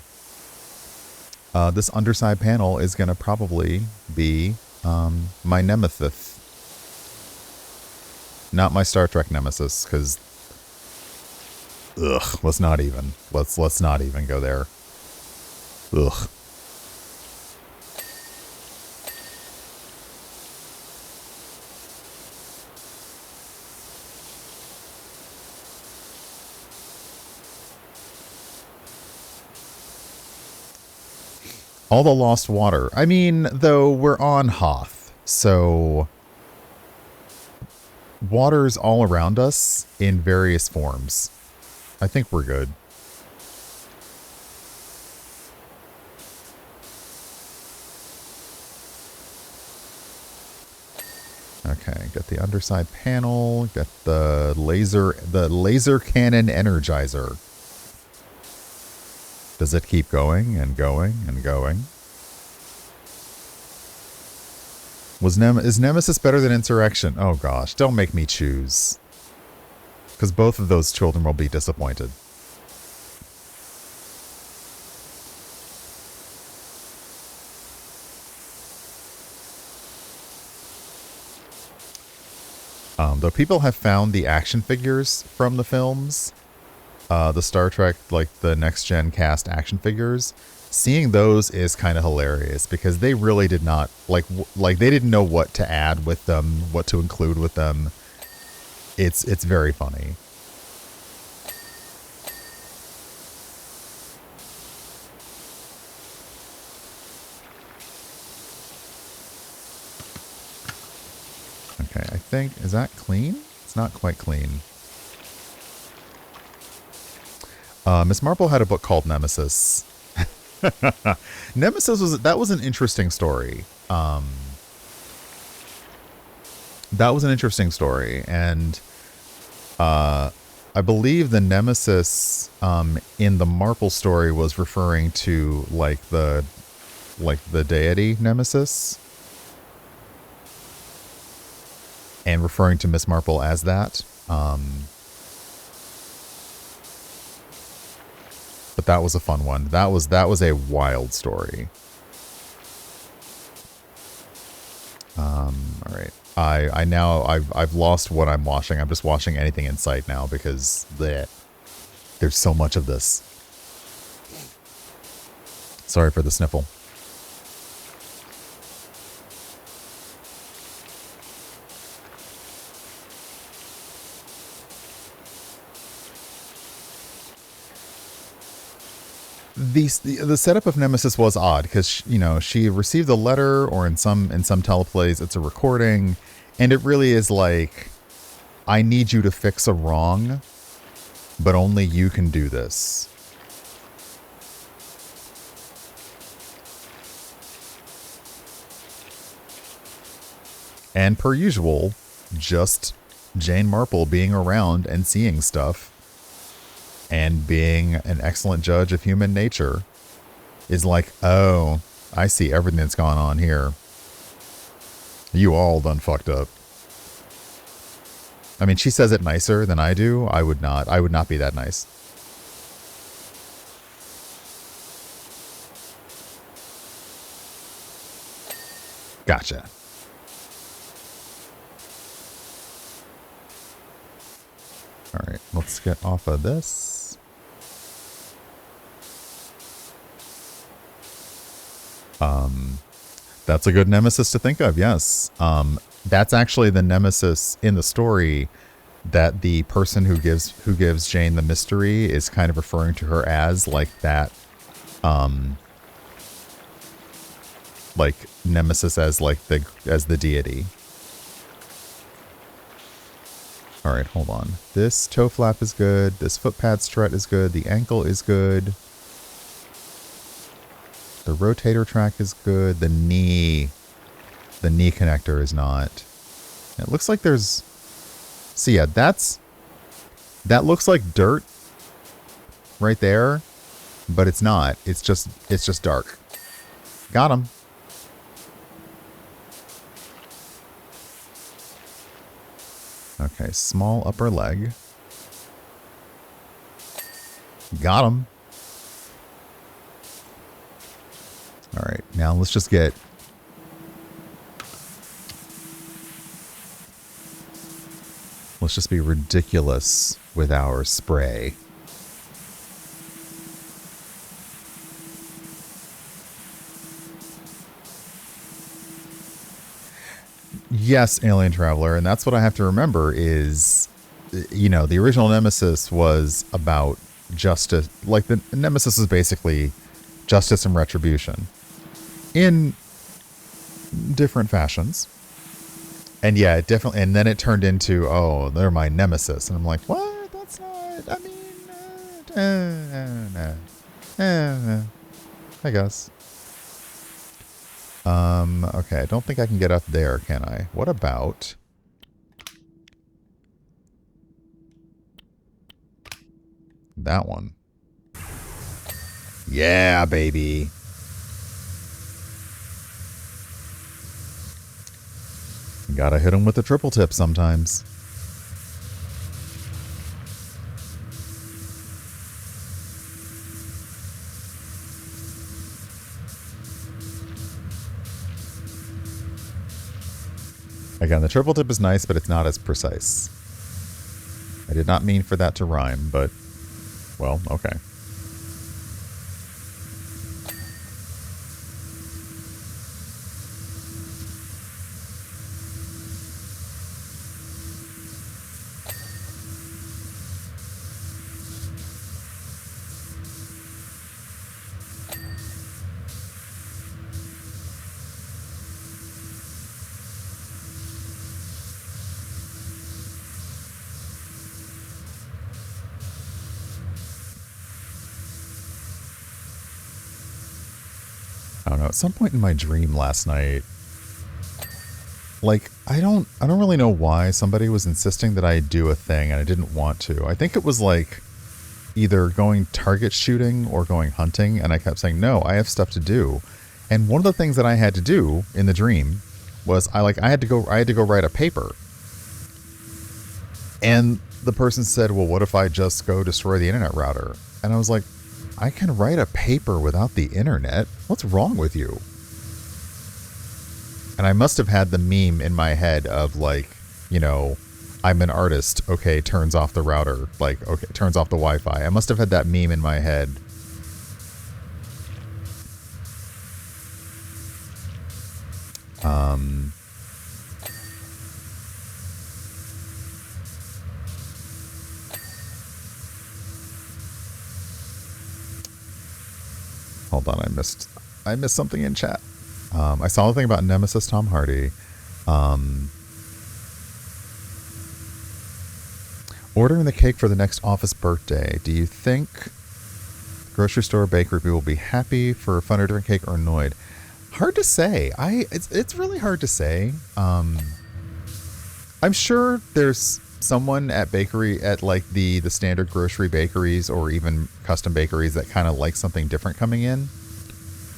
[SPEAKER 1] This underside panel is going to probably be my nemesis. Not my Star Trek nemesis, because let's not even go there. Ugh. All the lost water. I mean, though, we're on Hoth, So water's all around us in various forms. I think we're good. Okay, got the underside panel, got the laser cannon energizer. Does it keep going and going and going? Is Nemesis better than Insurrection? Oh gosh, don't make me choose. Because both of those children will be disappointed. Though people have found the action figures from the films, the Star Trek, like the Next Gen cast action figures, seeing those is kind of hilarious because they really did not like they didn't know what to add with them, what to include with them. It's very funny. Okay, I think, is that clean? It's not quite clean. Miss Marple had a book called Nemesis. Nemesis was an interesting story. That was an interesting story, and I believe the Nemesis in the Marple story was referring to like the deity Nemesis, and referring to Miss Marple as that. But that was a fun one. That was a wild story. All right. I've lost what I'm washing. I'm just washing anything in sight now because there's so much of this. Sorry for the sniffle. The setup of Nemesis was odd because she received a letter, or in some teleplays it's a recording, and it really is like, I need you to fix a wrong, but only you can do this. And per usual, just Jane Marple being around and seeing stuff and being an excellent judge of human nature is like, oh, I see everything that's gone on here. You all done fucked up. I mean, she says it nicer than I do. I would not be that nice. Gotcha. All right, let's get off of this. That's a good Nemesis to think of, yes. That's actually the Nemesis in the story that the person who gives Jane the mystery is kind of referring to her as, like that, like Nemesis as the deity. All right, hold on. This toe flap is good. This foot pad strut is good. The ankle is good. The rotator track is good. The knee connector is not. It looks like there's... See, yeah, that looks like dirt right there, but it's not. It's just dark. Got him. Okay, small upper leg. Got him. All right, now let's just get... Let's just be ridiculous with our spray. Yes, Alien Traveler, and that's what I have to remember is, the original Nemesis was about justice. Like, the Nemesis is basically justice and retribution in different fashions. And yeah, it definitely, and then it turned into, oh, they're my nemesis. And I'm like, what? That's not, I mean, I guess. Okay, I don't think I can get up there, can I? What about that one? Yeah, baby. You gotta hit him with the triple tip sometimes. Again, the triple tip is nice, but it's not as precise. I did not mean for that to rhyme, but, well, okay. I don't know. At some point in my dream last night, like I don't really know why somebody was insisting that I do a thing and I didn't want to. I think it was like either going target shooting or going hunting, and I kept saying no, I have stuff to do. And one of the things that I had to do in the dream was I had to go write a paper. And the person said, "Well, what if I just go destroy the internet router?" And I was like, I can write a paper without the internet. What's wrong with you? And I must have had the meme in my head of like, you know, I'm an artist. Okay, turns off the router. Like, okay, turns off the Wi-Fi. I must have had that meme in my head. Hold on, I missed something in chat. I saw the thing about Nemesis Tom Hardy. Ordering the cake for the next office birthday. Do you think grocery store bakery people will be happy for a fun or different cake or annoyed? Hard to say. It's really hard to say. I'm sure there's someone at like the standard grocery bakeries or even custom bakeries that kind of like something different coming in.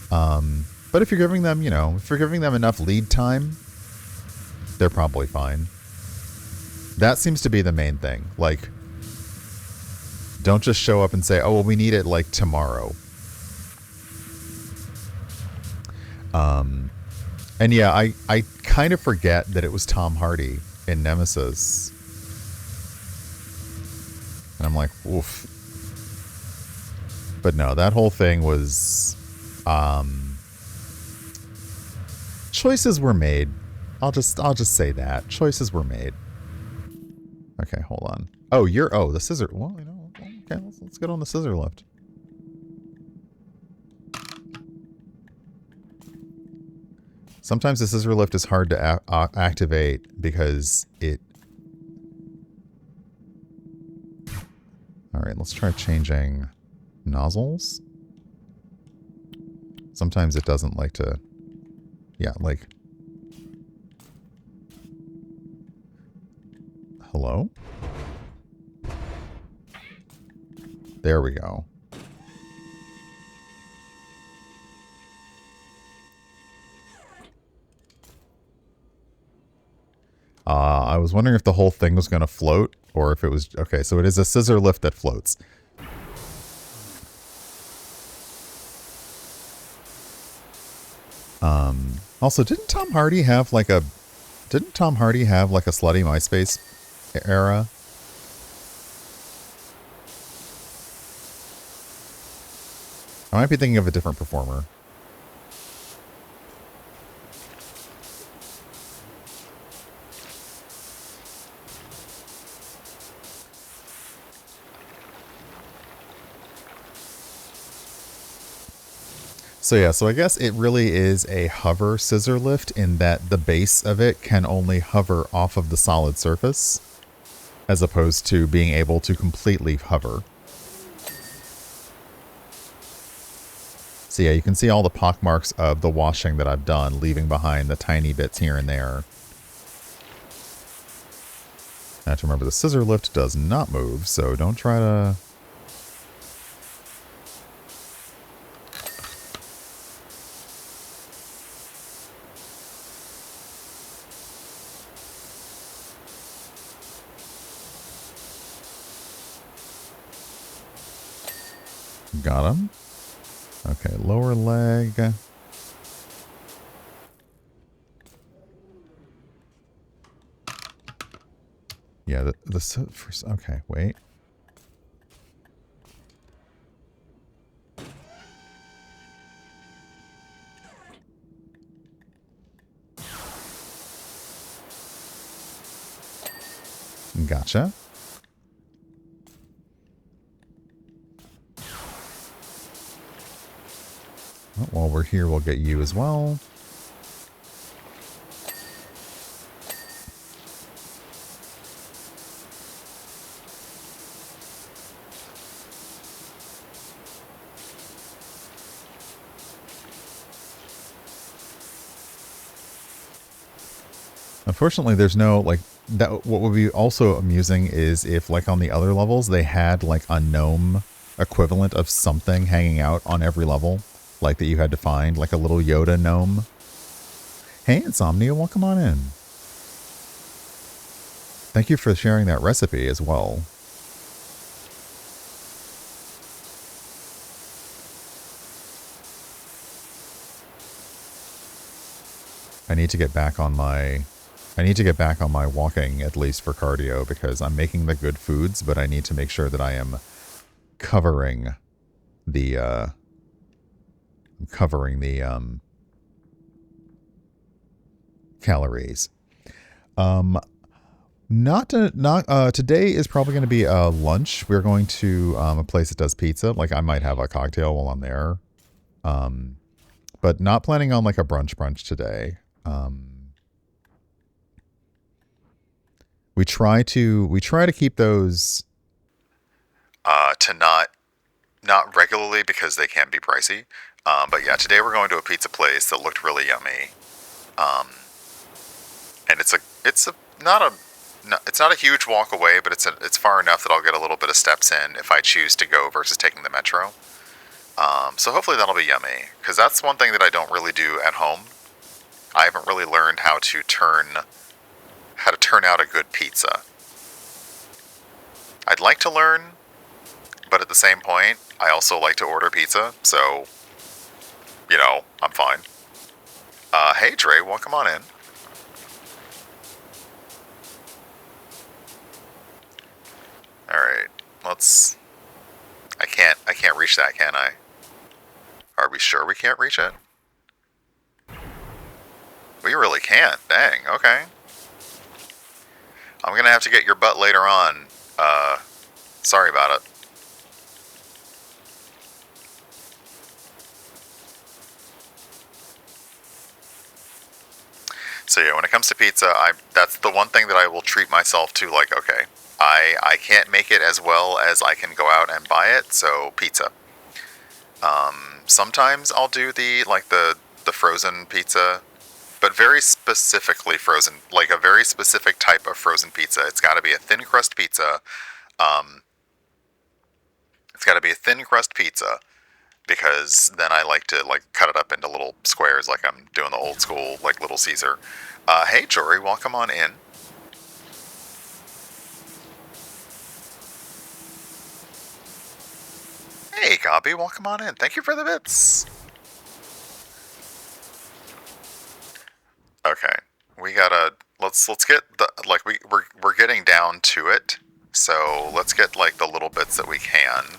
[SPEAKER 1] But if you're giving them, enough lead time, they're probably fine. That seems to be the main thing. Like, don't just show up and say, "Oh, well, we need it like tomorrow." And yeah, I kind of forget that it was Tom Hardy in Nemesis. And I'm like, oof. But no, that whole thing was, choices were made. I'll just say that. Choices were made. Okay, hold on. Oh, the scissor. Well, okay, let's get on the scissor lift. Sometimes the scissor lift is hard to activate because it... Alright, let's try changing nozzles. Sometimes it doesn't like to... Yeah, like... Hello? There we go. I was wondering if the whole thing was going to float or if it was... Okay, so it is a scissor lift that floats. Also, didn't Tom Hardy have like a slutty MySpace era? I might be thinking of a different performer. So yeah, so I guess it really is a hover scissor lift in that the base of it can only hover off of the solid surface, as opposed to being able to completely hover. So yeah, you can see all the pockmarks of the washing that I've done, leaving behind the tiny bits here and there. I have to remember the scissor lift does not move, so don't try to... Got him. Okay, lower leg. Yeah, first, okay, wait. Gotcha. Oh, while we're here, we'll get you as well. Unfortunately, there's no, like, that. What would be also amusing is if, like, on the other levels, they had, like, a gnome equivalent of something hanging out on every level, like, that you had to find, like a little Yoda gnome. Hey, Insomnia, welcome on in. Thank you for sharing that recipe as well. I need to get back on my walking, at least for cardio, because I'm making the good foods, but I need to make sure that I am covering the calories. Today is probably going to be lunch. We're going to a place that does pizza. Like, I might have a cocktail while I'm there. But not planning on like a brunch today. We try to keep those
[SPEAKER 2] to not regularly because they can be pricey. But yeah, today we're going to a pizza place that looked really yummy. And it's not a huge walk away, but it's far enough that I'll get a little bit of steps in if I choose to go versus taking the metro. So hopefully that'll be yummy, because that's one thing that I don't really do at home. I haven't really learned how to turn out a good pizza. I'd like to learn, but at the same point, I also like to order pizza, so, I'm fine. Hey Dre, welcome on in. Alright, I can't reach that, can I? Are we sure we can't reach it? We really can't, dang, okay. I'm gonna have to get your butt later on. Sorry about it. So yeah, when it comes to pizza, that's the one thing that I will treat myself to, like, okay, I can't make it as well as I can go out and buy it, so pizza. Sometimes I'll do the frozen pizza, but very specifically frozen, like a very specific type of frozen pizza. It's got to be a thin crust pizza. Because then I like to cut it up into little squares, like I'm doing the old school Little Caesar. Hey Jory, welcome on in. Hey Gabi, welcome on in. Thank you for the bits. Okay, we gotta let's get we're getting down to it. So let's get the little bits that we can.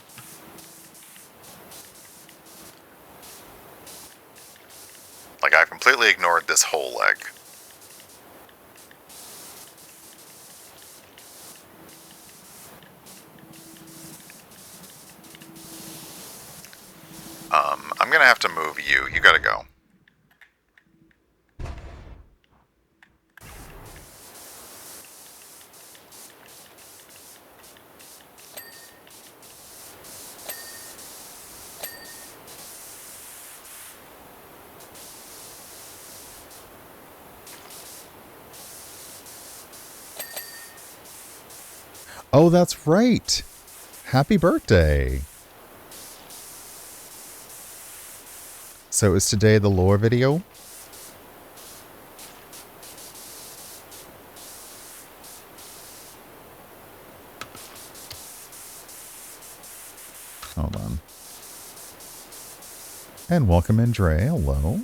[SPEAKER 2] I completely ignored this whole leg. I'm gonna have to move you you. You gotta go.
[SPEAKER 1] Oh, that's right. Happy birthday. So is today the lore video? Hold on. And welcome in, Dre. Hello.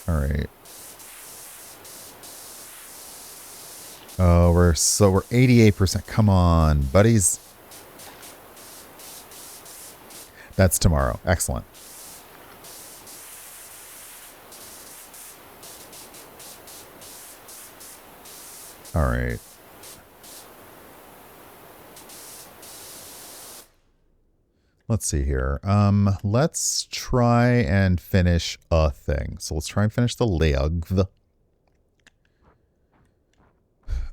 [SPEAKER 1] All right. Oh, we're 88%. Come on, buddies. That's tomorrow. Excellent. All right. Let's see here. Let's try and finish a thing. So let's try and finish the leg.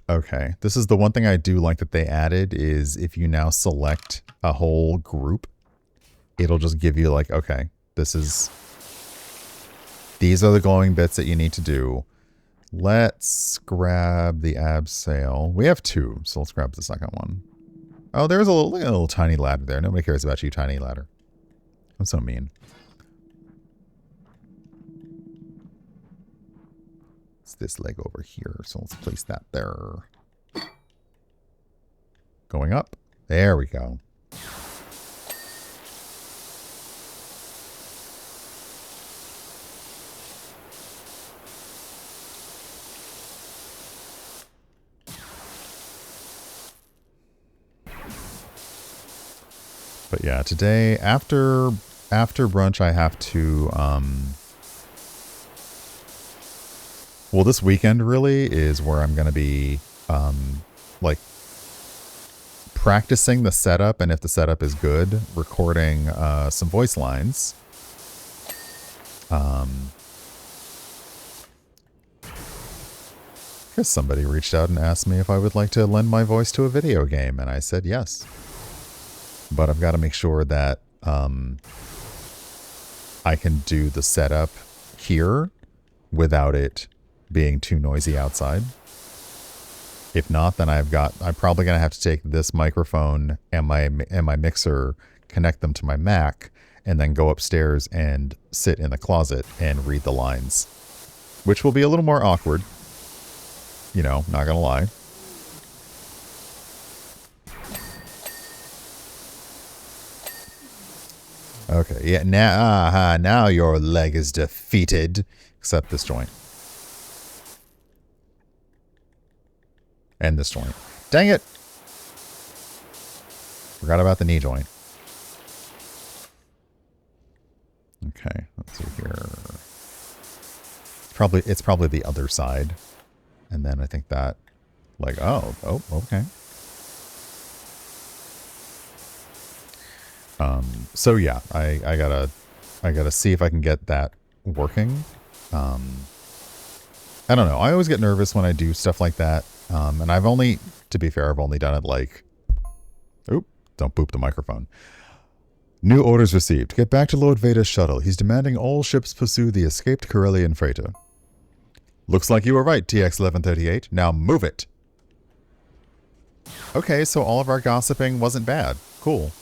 [SPEAKER 1] Okay. This is the one thing I do like that they added is if you now select a whole group, it'll just give you like, okay, these are the glowing bits that you need to do. Let's grab the abseil. We have 2, so let's grab the second one. Oh, there's a little tiny ladder there. Nobody cares about you, tiny ladder. I'm so mean. It's this leg over here, so let's place that there. Going up. There we go. But yeah, today after brunch I have to well, this weekend really is where I'm going to be like practicing the setup, and if the setup is good, recording some voice lines. Because somebody reached out and asked me if I would like to lend my voice to a video game, and I said yes. But I've got to make sure that I can do the setup here without it being too noisy outside. If not, then I'm probably going to have to take this microphone and my mixer, connect them to my Mac, and then go upstairs and sit in the closet and read the lines, which will be a little more awkward. You know, not going to lie. Okay, yeah, now your leg is defeated. Except this joint. And this joint. Dang it! Forgot about the knee joint. Okay, let's see here. It's probably the other side. And then I think that, like, oh, okay. So yeah, I gotta see if I can get that working. I don't know. I always get nervous when I do stuff like that. And to be fair, I've only done it like, don't boop the microphone. New orders received. Get back to Lord Vader's shuttle. He's demanding all ships pursue the escaped Corellian freighter. Looks like you were right, TX-1138. Now move it. Okay, so all of our gossiping wasn't bad. Cool.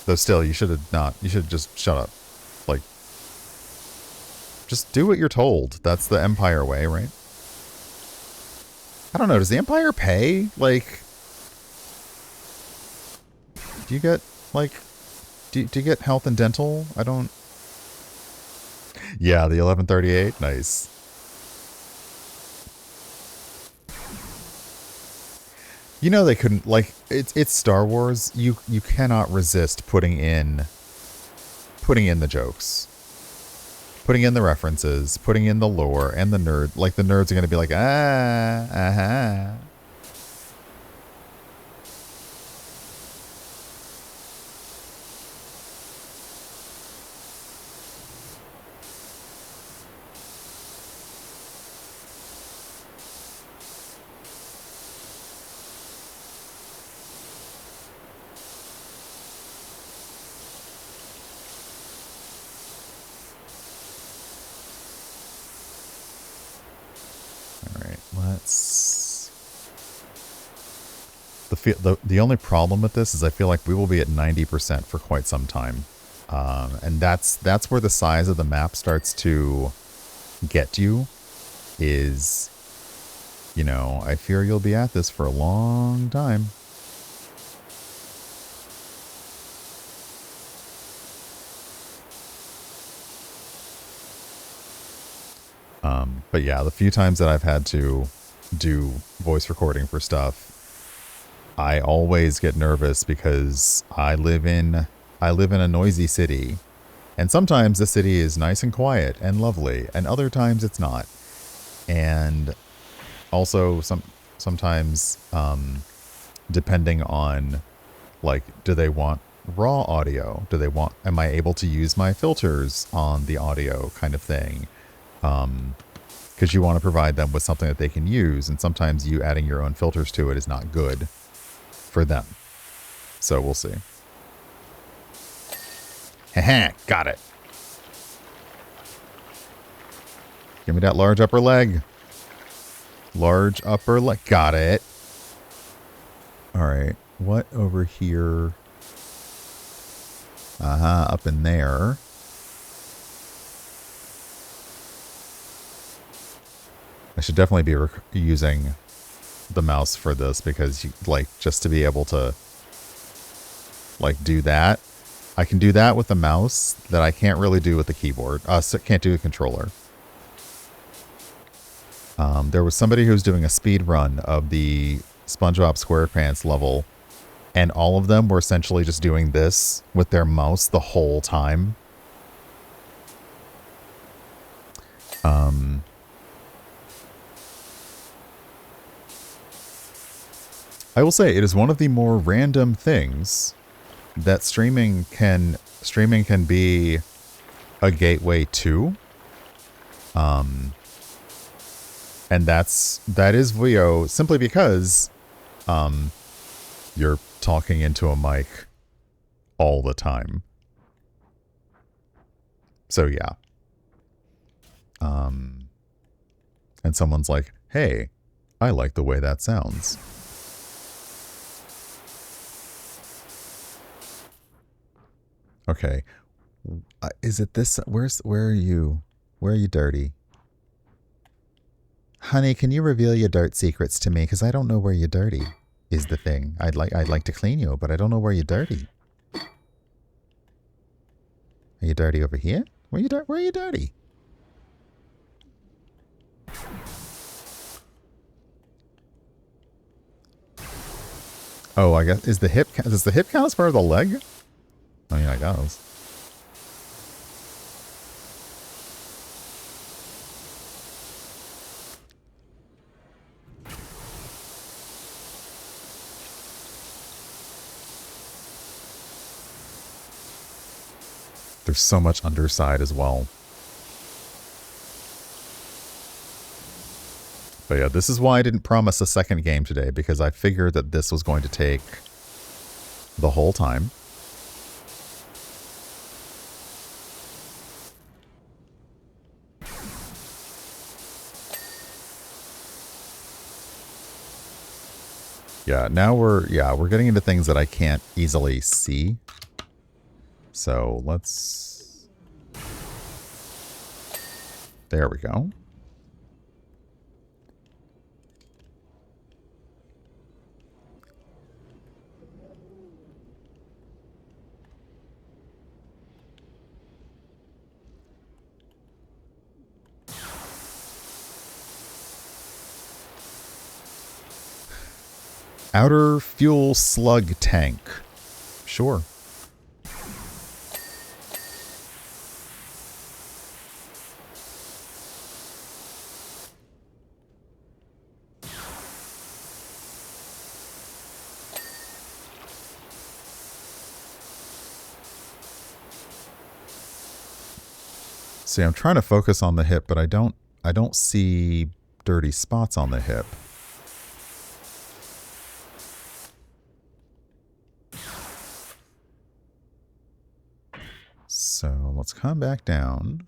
[SPEAKER 1] Though still, you should have just shut up. Like, just do what you're told. That's the Empire way, right? I don't know, does the Empire pay? Like, do you get, like, do you get health and dental? I don't... Yeah, the 1138, nice. You know they couldn't, like, it's Star Wars. You cannot resist putting in the jokes. Putting in the references, putting in the lore and the nerd. Like, the nerds are going to be like, aha. Let's... The only problem with this is I feel like we will be at 90% for quite some time. And that's where the size of the map starts to get you, is, you know, I fear you'll be at this for a long time. But yeah, the few times that I've had to do voice recording for stuff, I always get nervous because I live in a noisy city, and sometimes the city is nice and quiet and lovely, and other times it's not. And also sometimes depending on, like, do they want raw audio? Am I able to use my filters on the audio kind of thing? Because you want to provide them with something that they can use, and sometimes you adding your own filters to it is not good for them. So we'll see. Haha, got it. Give me that large upper leg. Large upper leg. Got it. Alright. What over here? Up in there. I should definitely be using the mouse for this, because, like, just to be able to, like, do that. I can do that with the mouse that I can't really do with the keyboard. So can't do a controller. There was somebody who was doing a speed run of the SpongeBob SquarePants level, and all of them were essentially just doing this with their mouse the whole time. I will say it is one of the more random things that streaming can be a gateway to. And that is VO, simply because you're talking into a mic all the time. So yeah. And someone's like, "Hey, I like the way that sounds." Okay. Is it this? Where are you? Where are you, dirty? Honey, can you reveal your dirt secrets to me? Because I don't know where you're dirty, is the thing. I'd like to clean you, but I don't know where you're dirty. Are you dirty over here? Where are you dirty? Oh, I guess, does the hip count as part of the leg? I mean, I guess. There's so much underside as well. But yeah, this is why I didn't promise a second game today, because I figured that this was going to take the whole time. Yeah, now we're getting into things that I can't easily see. So let's... There we go. Outer fuel slug tank. Sure. See, I'm trying to focus on the hip, but I don't see dirty spots on the hip. So let's come back down.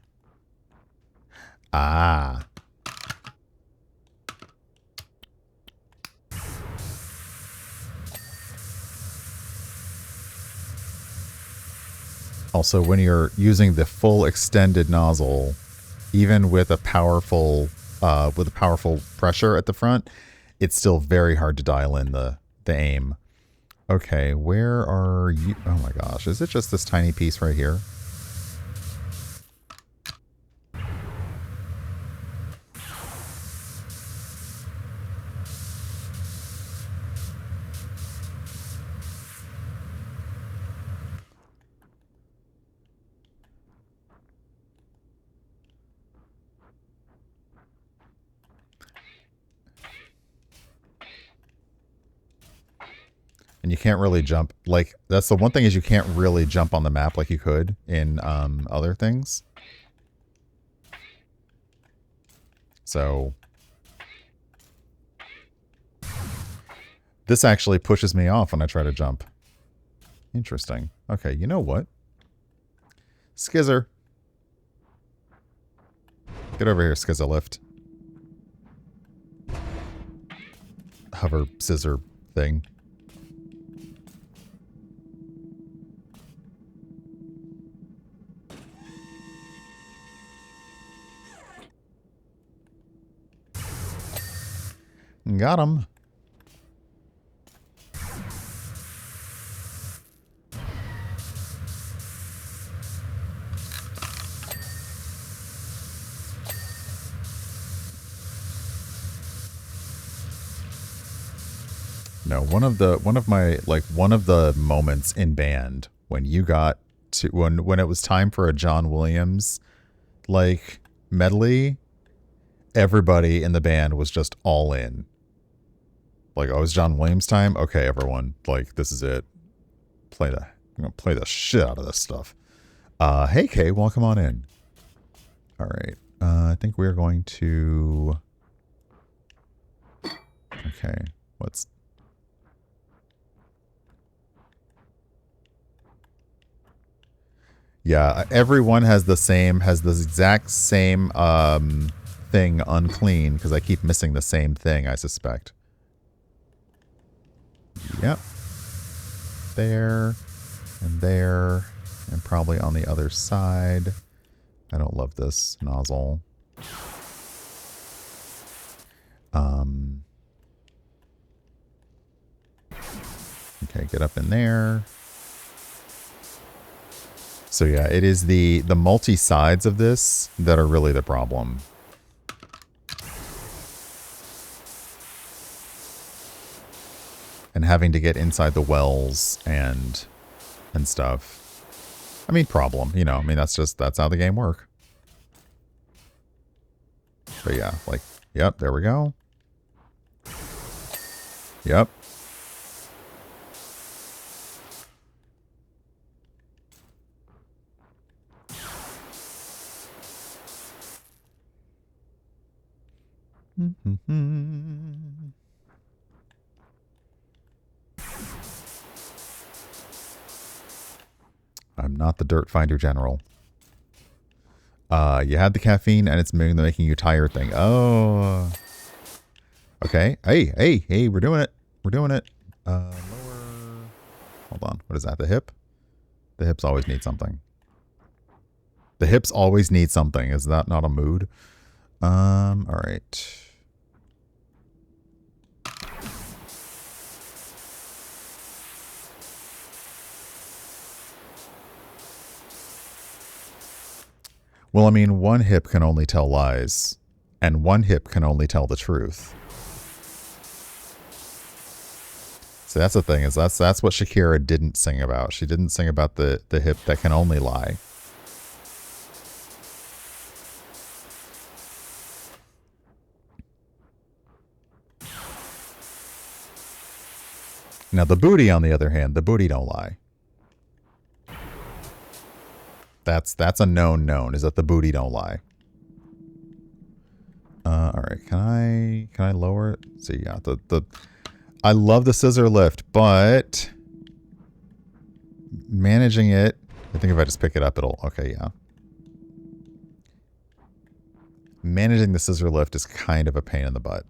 [SPEAKER 1] Ah. Also, when you're using the full extended nozzle, even with a powerful pressure at the front, it's still very hard to dial in the aim. Okay, where are you? Oh my gosh, is it just this tiny piece right here? And you can't really jump. Like, that's the one thing, is you can't really jump on the map like you could in other things. So this actually pushes me off when I try to jump. Interesting. Okay, you know what? Skizzer. Get over here, Skizzer lift. Hover scissor thing. Got him. No, one of the moments in band when you got to when it was time for a John Williams like medley, everybody in the band was just all in. Like, oh, it's John Williams time? Okay, everyone. Like, this is it. I'm gonna play the shit out of this stuff. Hey Kay, welcome on in. Alright. I think we're going to... Okay. What's... Yeah, everyone has the exact same thing unclean, because I keep missing the same thing, I suspect. Yep. There, and probably on the other side. I don't love this nozzle. Okay, get up in there. So yeah, it is the multi-sides of this that are really the problem. And having to get inside the wells and stuff. I mean, problem, you know, I mean, that's how the game works. But yeah, like, yep, there we go. Yep. I'm not the Dirt Finder General. You had the caffeine and it's making you tired thing. Oh. Okay. Hey, we're doing it. We're doing it. Lower. Hold on. What is that? The hip? The hips always need something. The hips always need something. Is that not a mood? All right. Well, I mean, one hip can only tell lies, and one hip can only tell the truth. So that's the thing, is that's what Shakira didn't sing about. She didn't sing about the hip that can only lie. Now the booty, on the other hand, the booty don't lie. That's a known, is that the booty don't lie. All right, can I lower it? See, yeah, I love the scissor lift, but managing it, I think if I just pick it up, it'll, okay, yeah. Managing the scissor lift is kind of a pain in the butt.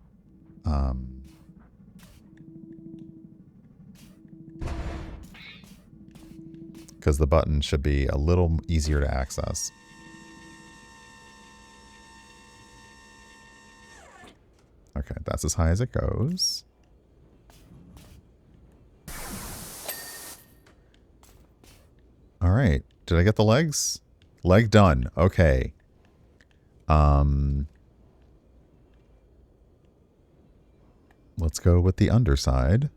[SPEAKER 1] because the button should be a little easier to access. Okay, that's as high as it goes. All right. Did I get the legs? Leg done. Okay. Let's go with the underside.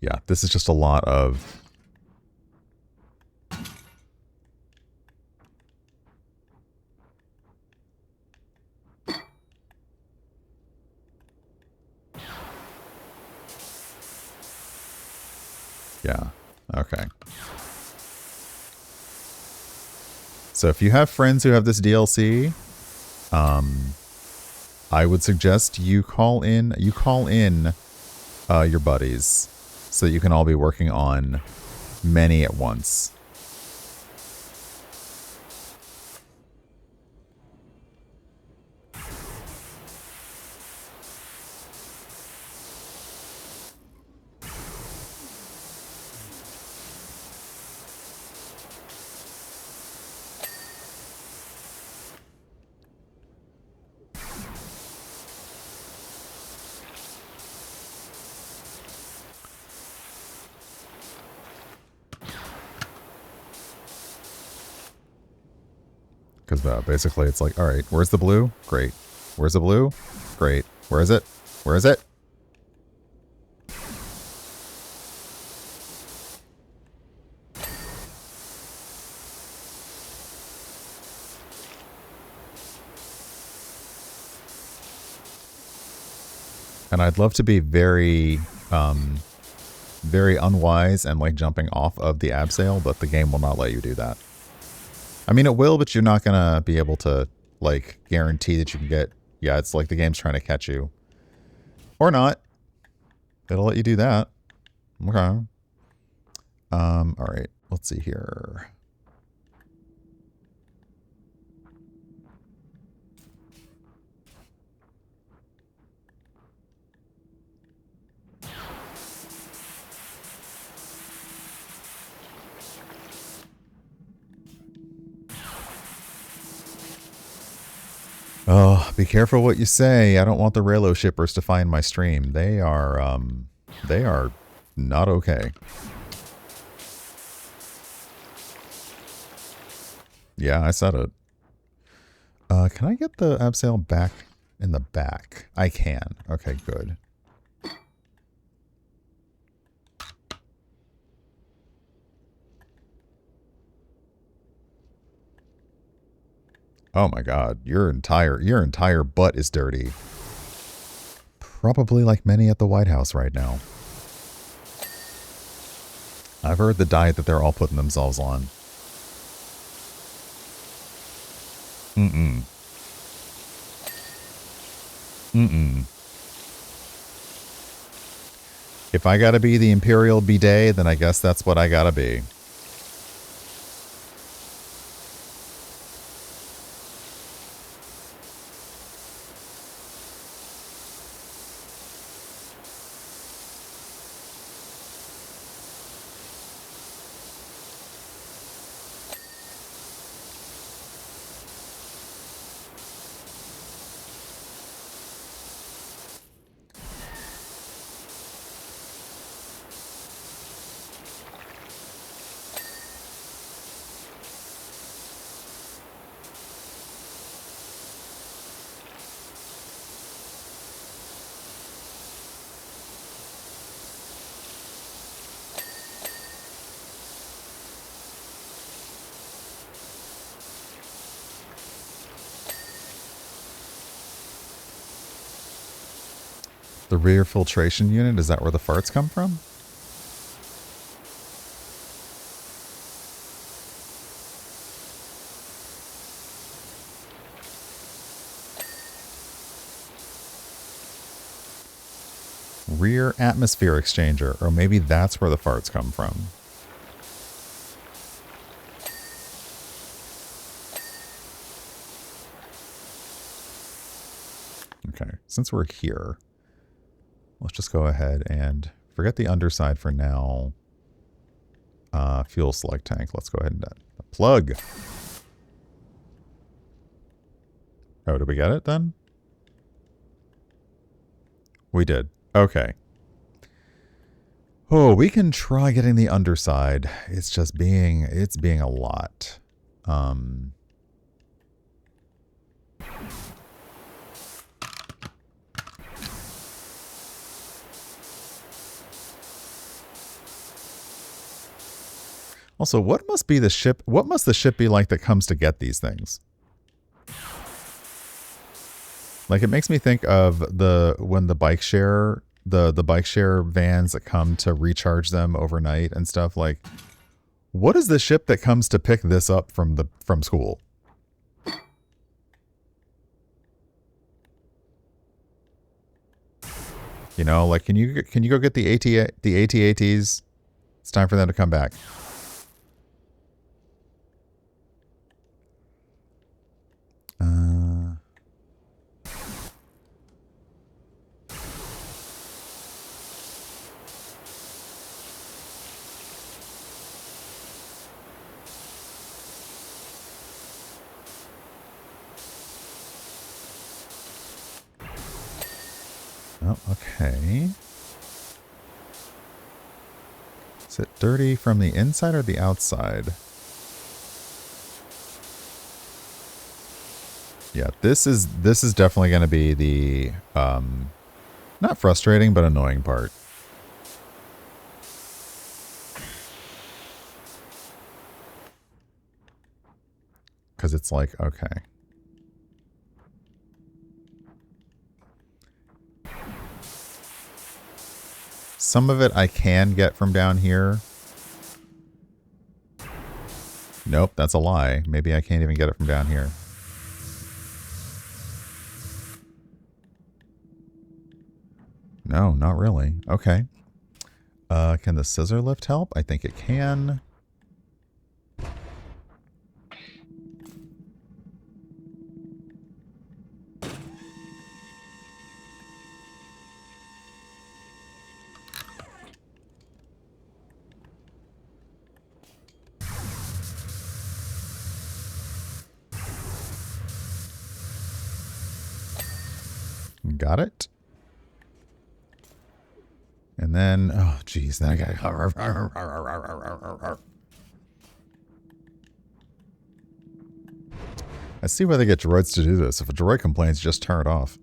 [SPEAKER 1] Yeah, this is just a lot of... Yeah, okay. So if you have friends who have this DLC, I would suggest you call in your buddies so that you can all be working on many at once. Because basically it's like, all right, where's the blue? Great. Where's the blue? Great. Where is it? Where is it? And I'd love to be very, very unwise and like jumping off of the abseil, but the game will not let you do that. I mean, it will, but you're not going to be able to, like, guarantee that you can get... Yeah, it's like the game's trying to catch you. Or not. It'll let you do that. Okay. Alright. Let's see here. Oh, be careful what you say. I don't want the Raylo shippers to find my stream. They are not okay. Yeah, I said it. Can I get the abseil back in the back? I can. Okay, good. Oh my god, your entire butt is dirty. Probably like many at the White House right now. I've heard the diet that they're all putting themselves on. Mm-mm. Mm-mm. If I gotta be the Imperial bidet, then I guess that's what I gotta be. The rear filtration unit, is that where the farts come from? Rear atmosphere exchanger, or maybe that's where the farts come from. Okay, since we're here, let's just go ahead and forget the underside for now. Fuel select tank. Let's go ahead and plug. Oh, did we get it then? We did. Okay. Oh, we can try getting the underside. It's just being a lot. Also, what must the ship be like that comes to get these things? Like, it makes me think of when the bike share, the bike share vans that come to recharge them overnight and stuff. Like, what is the ship that comes to pick this up from school? You know, like, can you go get the AT-ATs? It's time for them to come back. Oh, okay. Is it dirty from the inside or the outside? Yeah, this is definitely going to be the not frustrating but annoying part. Cuz it's like, okay. Some of it I can get from down here. Nope, that's a lie. Maybe I can't even get it from down here. No, not really. Okay. Can the scissor lift help? I think it can. Got it. And then, oh, geez, then I got. I see why they get droids to do this. If a droid complains, just turn it off.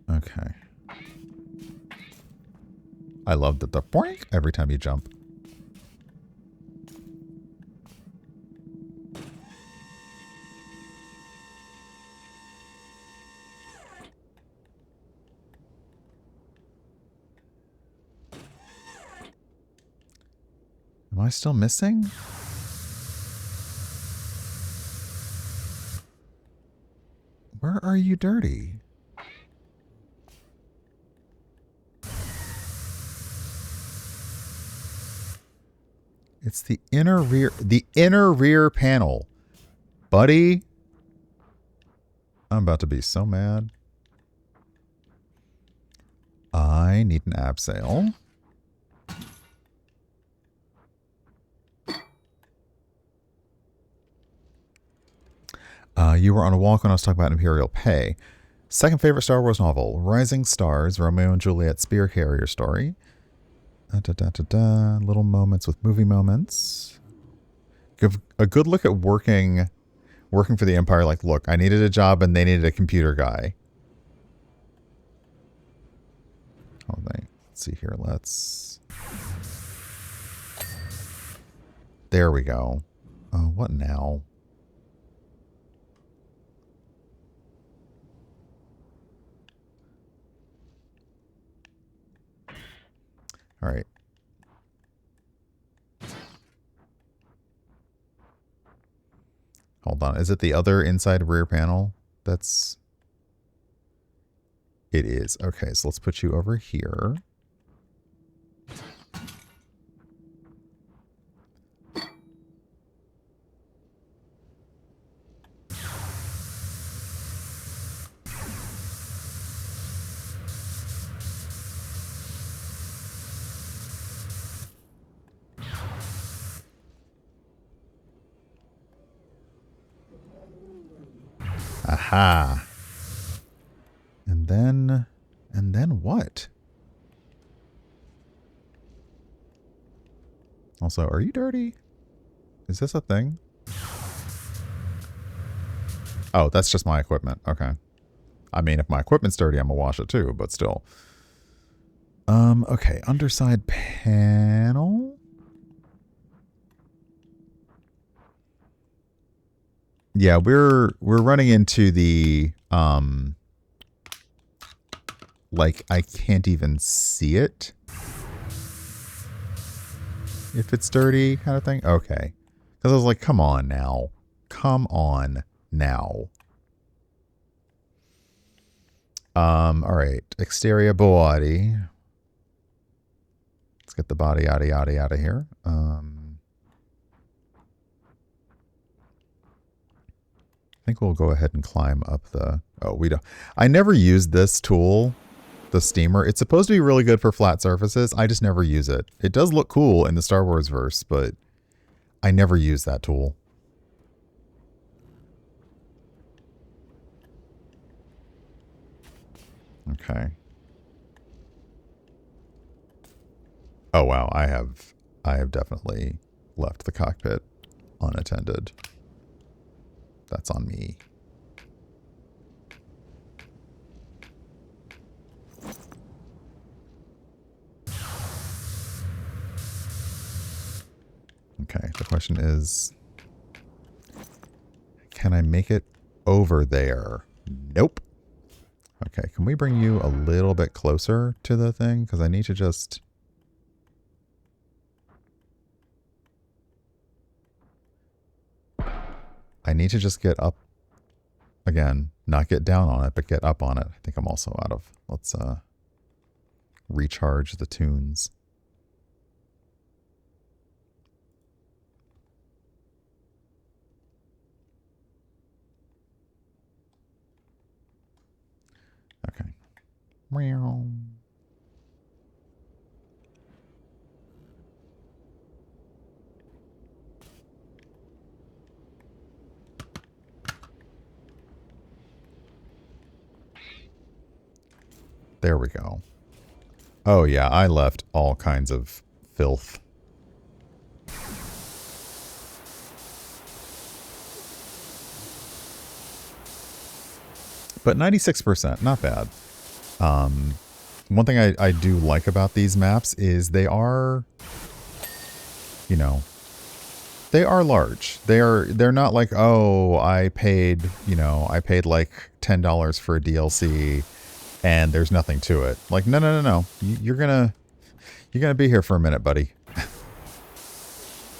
[SPEAKER 1] Okay. I love that the boink every time you jump. Am I still missing? Where are you dirty? It's the inner rear panel. Buddy. I'm about to be so mad. I need an abseil. You were on a walk when I was talking about Imperial Pay. Second favorite Star Wars novel, Rising Stars, Romeo and Juliet Spear Carrier story. Little moments with movie moments. Give a good look at working for the Empire. Like, look, I needed a job and they needed a computer guy. Oh, let's see here. There we go. Oh, what now? All right. Hold on. Is it the other inside rear panel? It is. Okay, so let's put you over here. Aha. And then what? Also, are you dirty? Is this a thing? Oh, that's just my equipment. Okay. I mean, if my equipment's dirty, I'm gonna wash it too, but still. Okay, underside panel. Yeah, we're running into the like I can't even see it if it's dirty kind of thing. Okay. Cuz I was like, come on now. Come on now. All right. Exterior body. Let's get the body yada yada out of here. I think we'll go ahead and climb up the... Oh, we don't... I never used this tool, the steamer. It's supposed to be really good for flat surfaces. I just never use it. It does look cool in the Star Wars verse, but I never use that tool. Okay. Oh, wow. I have definitely left the cockpit unattended. That's on me. Okay, the question is, can I make it over there? Nope. Okay, can we bring you a little bit closer to the thing? Because I need to just... I need to just get up. Again, not get down on it, but get up on it. I think I'm also out of... Let's recharge the tunes. Okay. Meow. There we go. Oh yeah, I left all kinds of filth. But 96%, not bad. One thing I do like about these maps is they are, you know, they are large. They're not like, oh, I paid like $10 for a DLC and there's nothing to it. Like, no. You're gonna be here for a minute, buddy.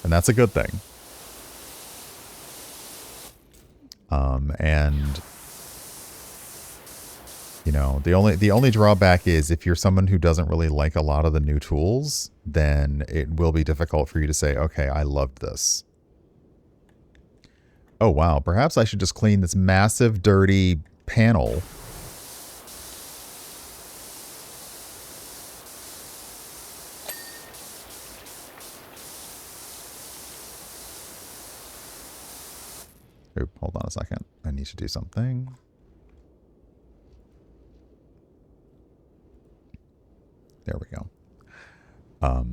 [SPEAKER 1] And that's a good thing. And you know, the only drawback is if you're someone who doesn't really like a lot of the new tools, then it will be difficult for you to say, okay, I loved this. Oh, wow. Perhaps I should just clean this massive, dirty panel. Oop, hold on a second. I need to do something. There we go. I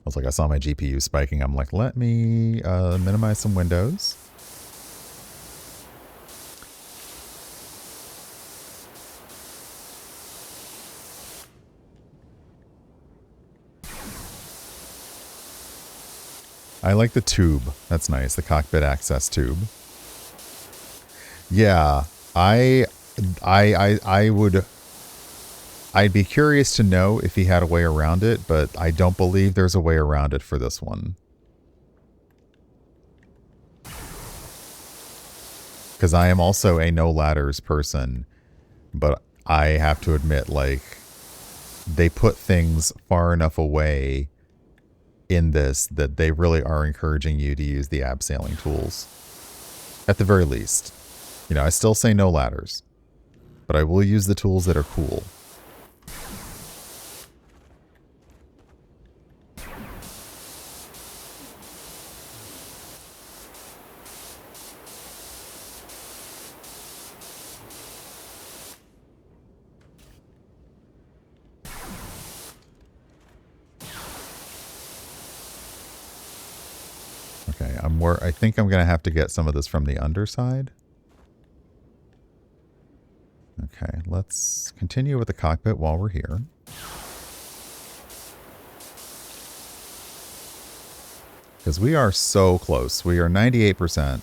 [SPEAKER 1] was like, I saw my GPU spiking. I'm like, let me minimize some windows. I like the tube. That's nice. The cockpit access tube. Yeah, I'd be curious to know if he had a way around it, but I don't believe there's a way around it for this one. Because I am also a no ladders person, but I have to admit, like, they put things far enough away in this that they really are encouraging you to use the abseiling tools. At the very least. You know, I still say no ladders, but I will use the tools that are cool. I think I'm going to have to get some of this from the underside. Okay, let's continue with the cockpit while we're here. Because we are so close. We are 98%.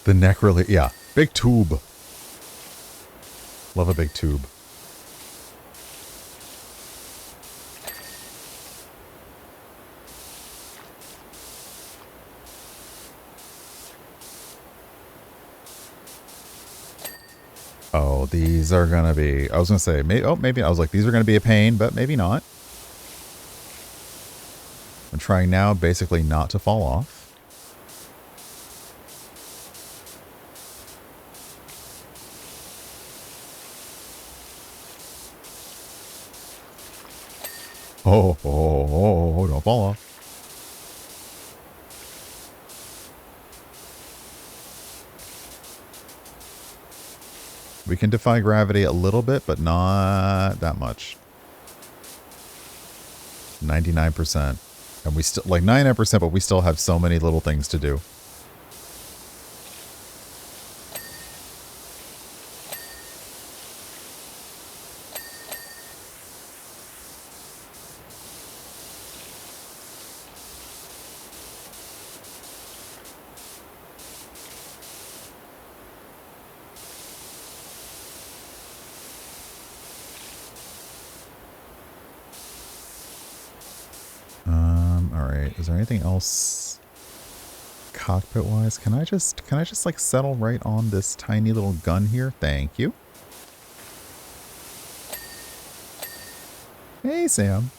[SPEAKER 1] The neck really, yeah. Big tube. Love a big tube. Oh, these are going to be, I was going to say, maybe, I was like, these are going to be a pain, but maybe not. I'm trying now basically not to fall off. Oh, don't fall off. We can defy gravity a little bit, but not that much. 99%. And we still, like 99%, but we still have so many little things to do. Alright, is there anything else cockpit wise? Can I just like settle right on this tiny little gun here? Thank you. Hey Sam.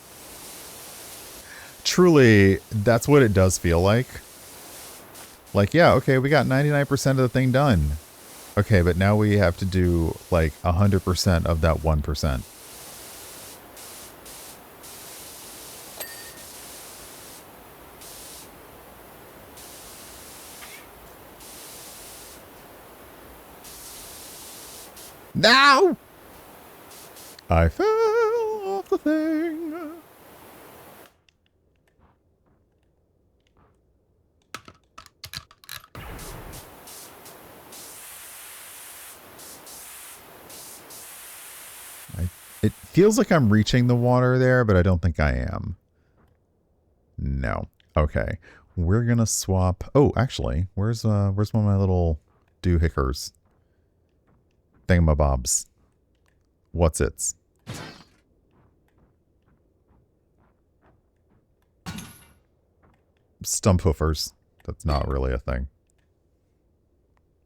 [SPEAKER 1] Truly, that's what it does feel like. Like, yeah, okay, we got 99% of the thing done. Okay, but now we have to do like 100% of that 1%. Now! I fell off the thing. It feels like I'm reaching the water there, but I don't think I am. No. Okay. We're gonna swap. Oh, actually, where's one of my little doohickers? Thingamabobs. What's its? Stumphoofers. That's not really a thing.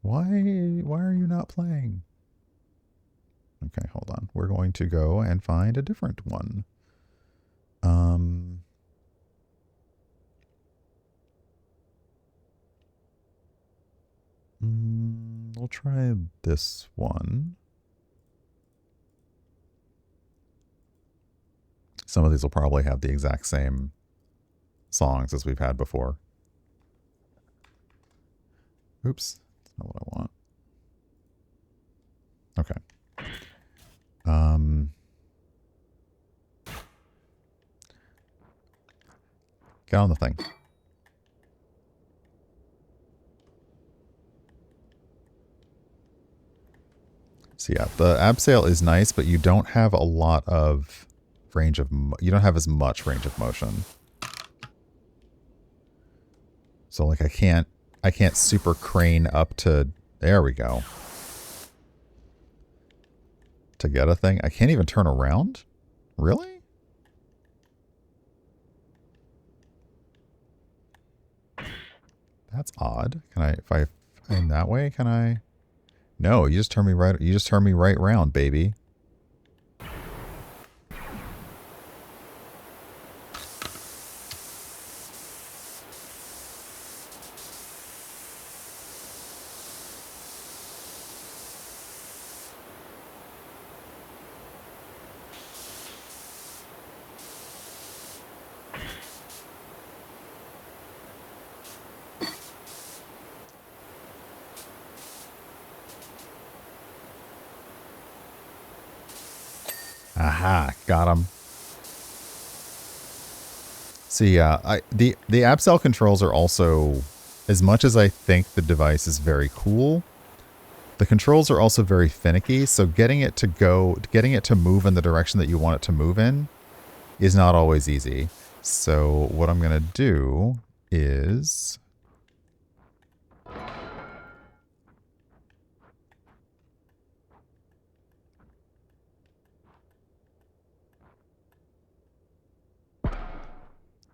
[SPEAKER 1] Why are you not playing? Okay, hold on. We're going to go and find a different one. We'll try this one. Some of these will probably have the exact same songs as we've had before. Oops, that's not what I want. Okay. Get on the thing. So yeah, the abseil is nice, but you don't have a lot of range of, you don't have as much range of motion. So like I can't super crane up to, there we go. To get a thing. I can't even turn around? Really? That's odd. Can I, if I aim that way, can I? No, you just turn me right round, baby. Aha, got him. So yeah, the app cell controls are also, as much as I think the device is very cool, the controls are also very finicky. So getting it to move in the direction that you want it to move in is not always easy. So what I'm gonna do is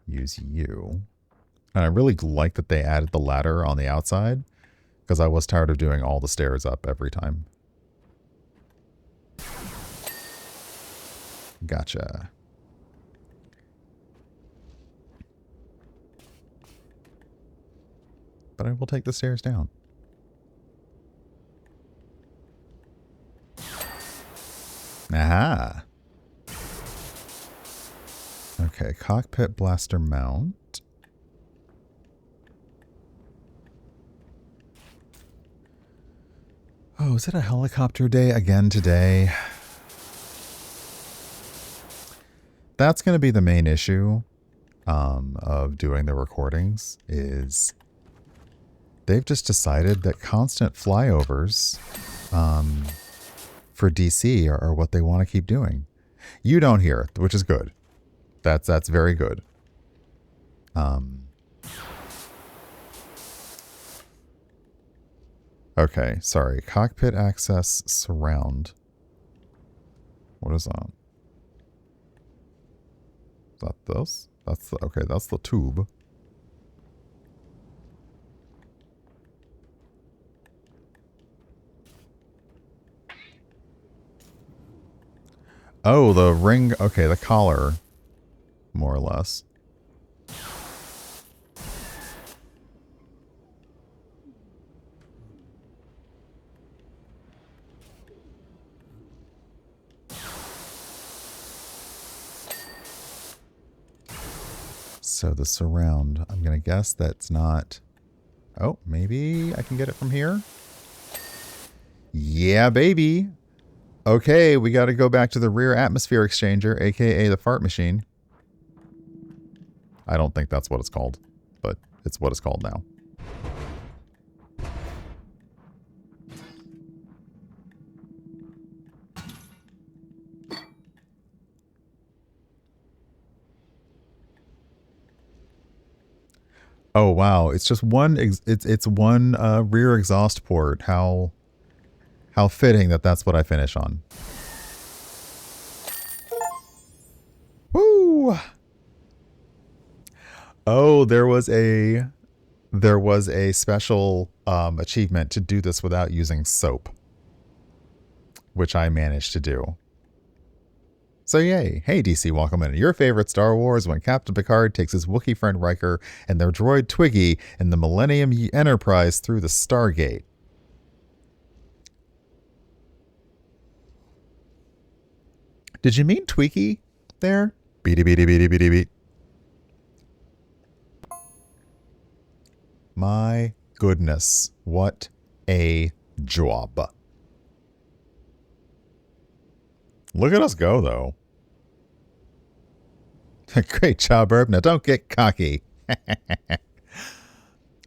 [SPEAKER 1] use you. And I really like that they added the ladder on the outside, because I was tired of doing all the stairs up every time. Gotcha. But I will take the stairs down. Aha. Okay, cockpit blaster mount. Oh, is it a helicopter day again today? That's going to be the main issue of doing the recordings, is they've just decided that constant flyovers for DC are what they want to keep doing. You don't hear, which is good. That's very good. Okay, sorry. Cockpit access surround. What is that? Is that this? That's the, okay, that's the tube. Oh, the ring. Okay, the collar. More or less. So the surround, I'm going to guess that's not... Oh, maybe I can get it from here? Yeah, baby. Okay, we got to go back to the rear atmosphere exchanger, aka the fart machine. I don't think that's what it's called, but it's what it's called now. Oh wow, it's just one. It's one rear exhaust port. How fitting that that's what I finish on. Woo! Oh, there was a special achievement to do this without using soap, which I managed to do. So yay. Hey DC, welcome in. Your favorite Star Wars when Captain Picard takes his Wookiee friend Riker and their droid Twiggy in the Millennium Enterprise through the Stargate. Did you mean Twiggy there? Beady beady beady beady beat. My goodness, what a job. Look at us go, though. Great job, Herb. Now don't get cocky.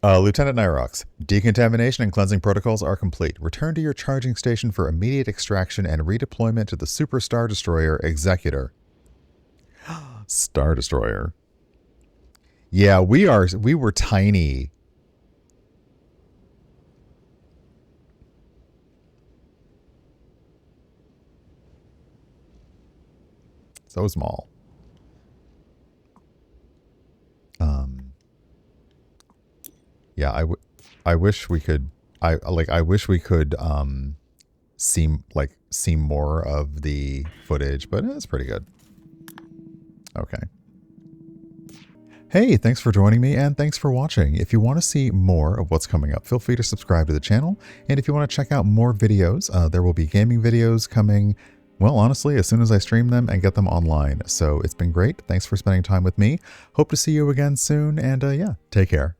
[SPEAKER 1] Lieutenant Nyrox, decontamination and cleansing protocols are complete. Return to your charging station for immediate extraction and redeployment to the Super Star Destroyer Executor. Star Destroyer. Yeah, we were tiny. So small. Yeah, I wish we could. I wish we could see more of the footage, but it's pretty good. Okay. Hey, thanks for joining me and thanks for watching. If you want to see more of what's coming up, feel free to subscribe to the channel. And if you want to check out more videos, there will be gaming videos coming. Well, honestly, as soon as I stream them and get them online. So it's been great. Thanks for spending time with me. Hope to see you again soon. And yeah, take care.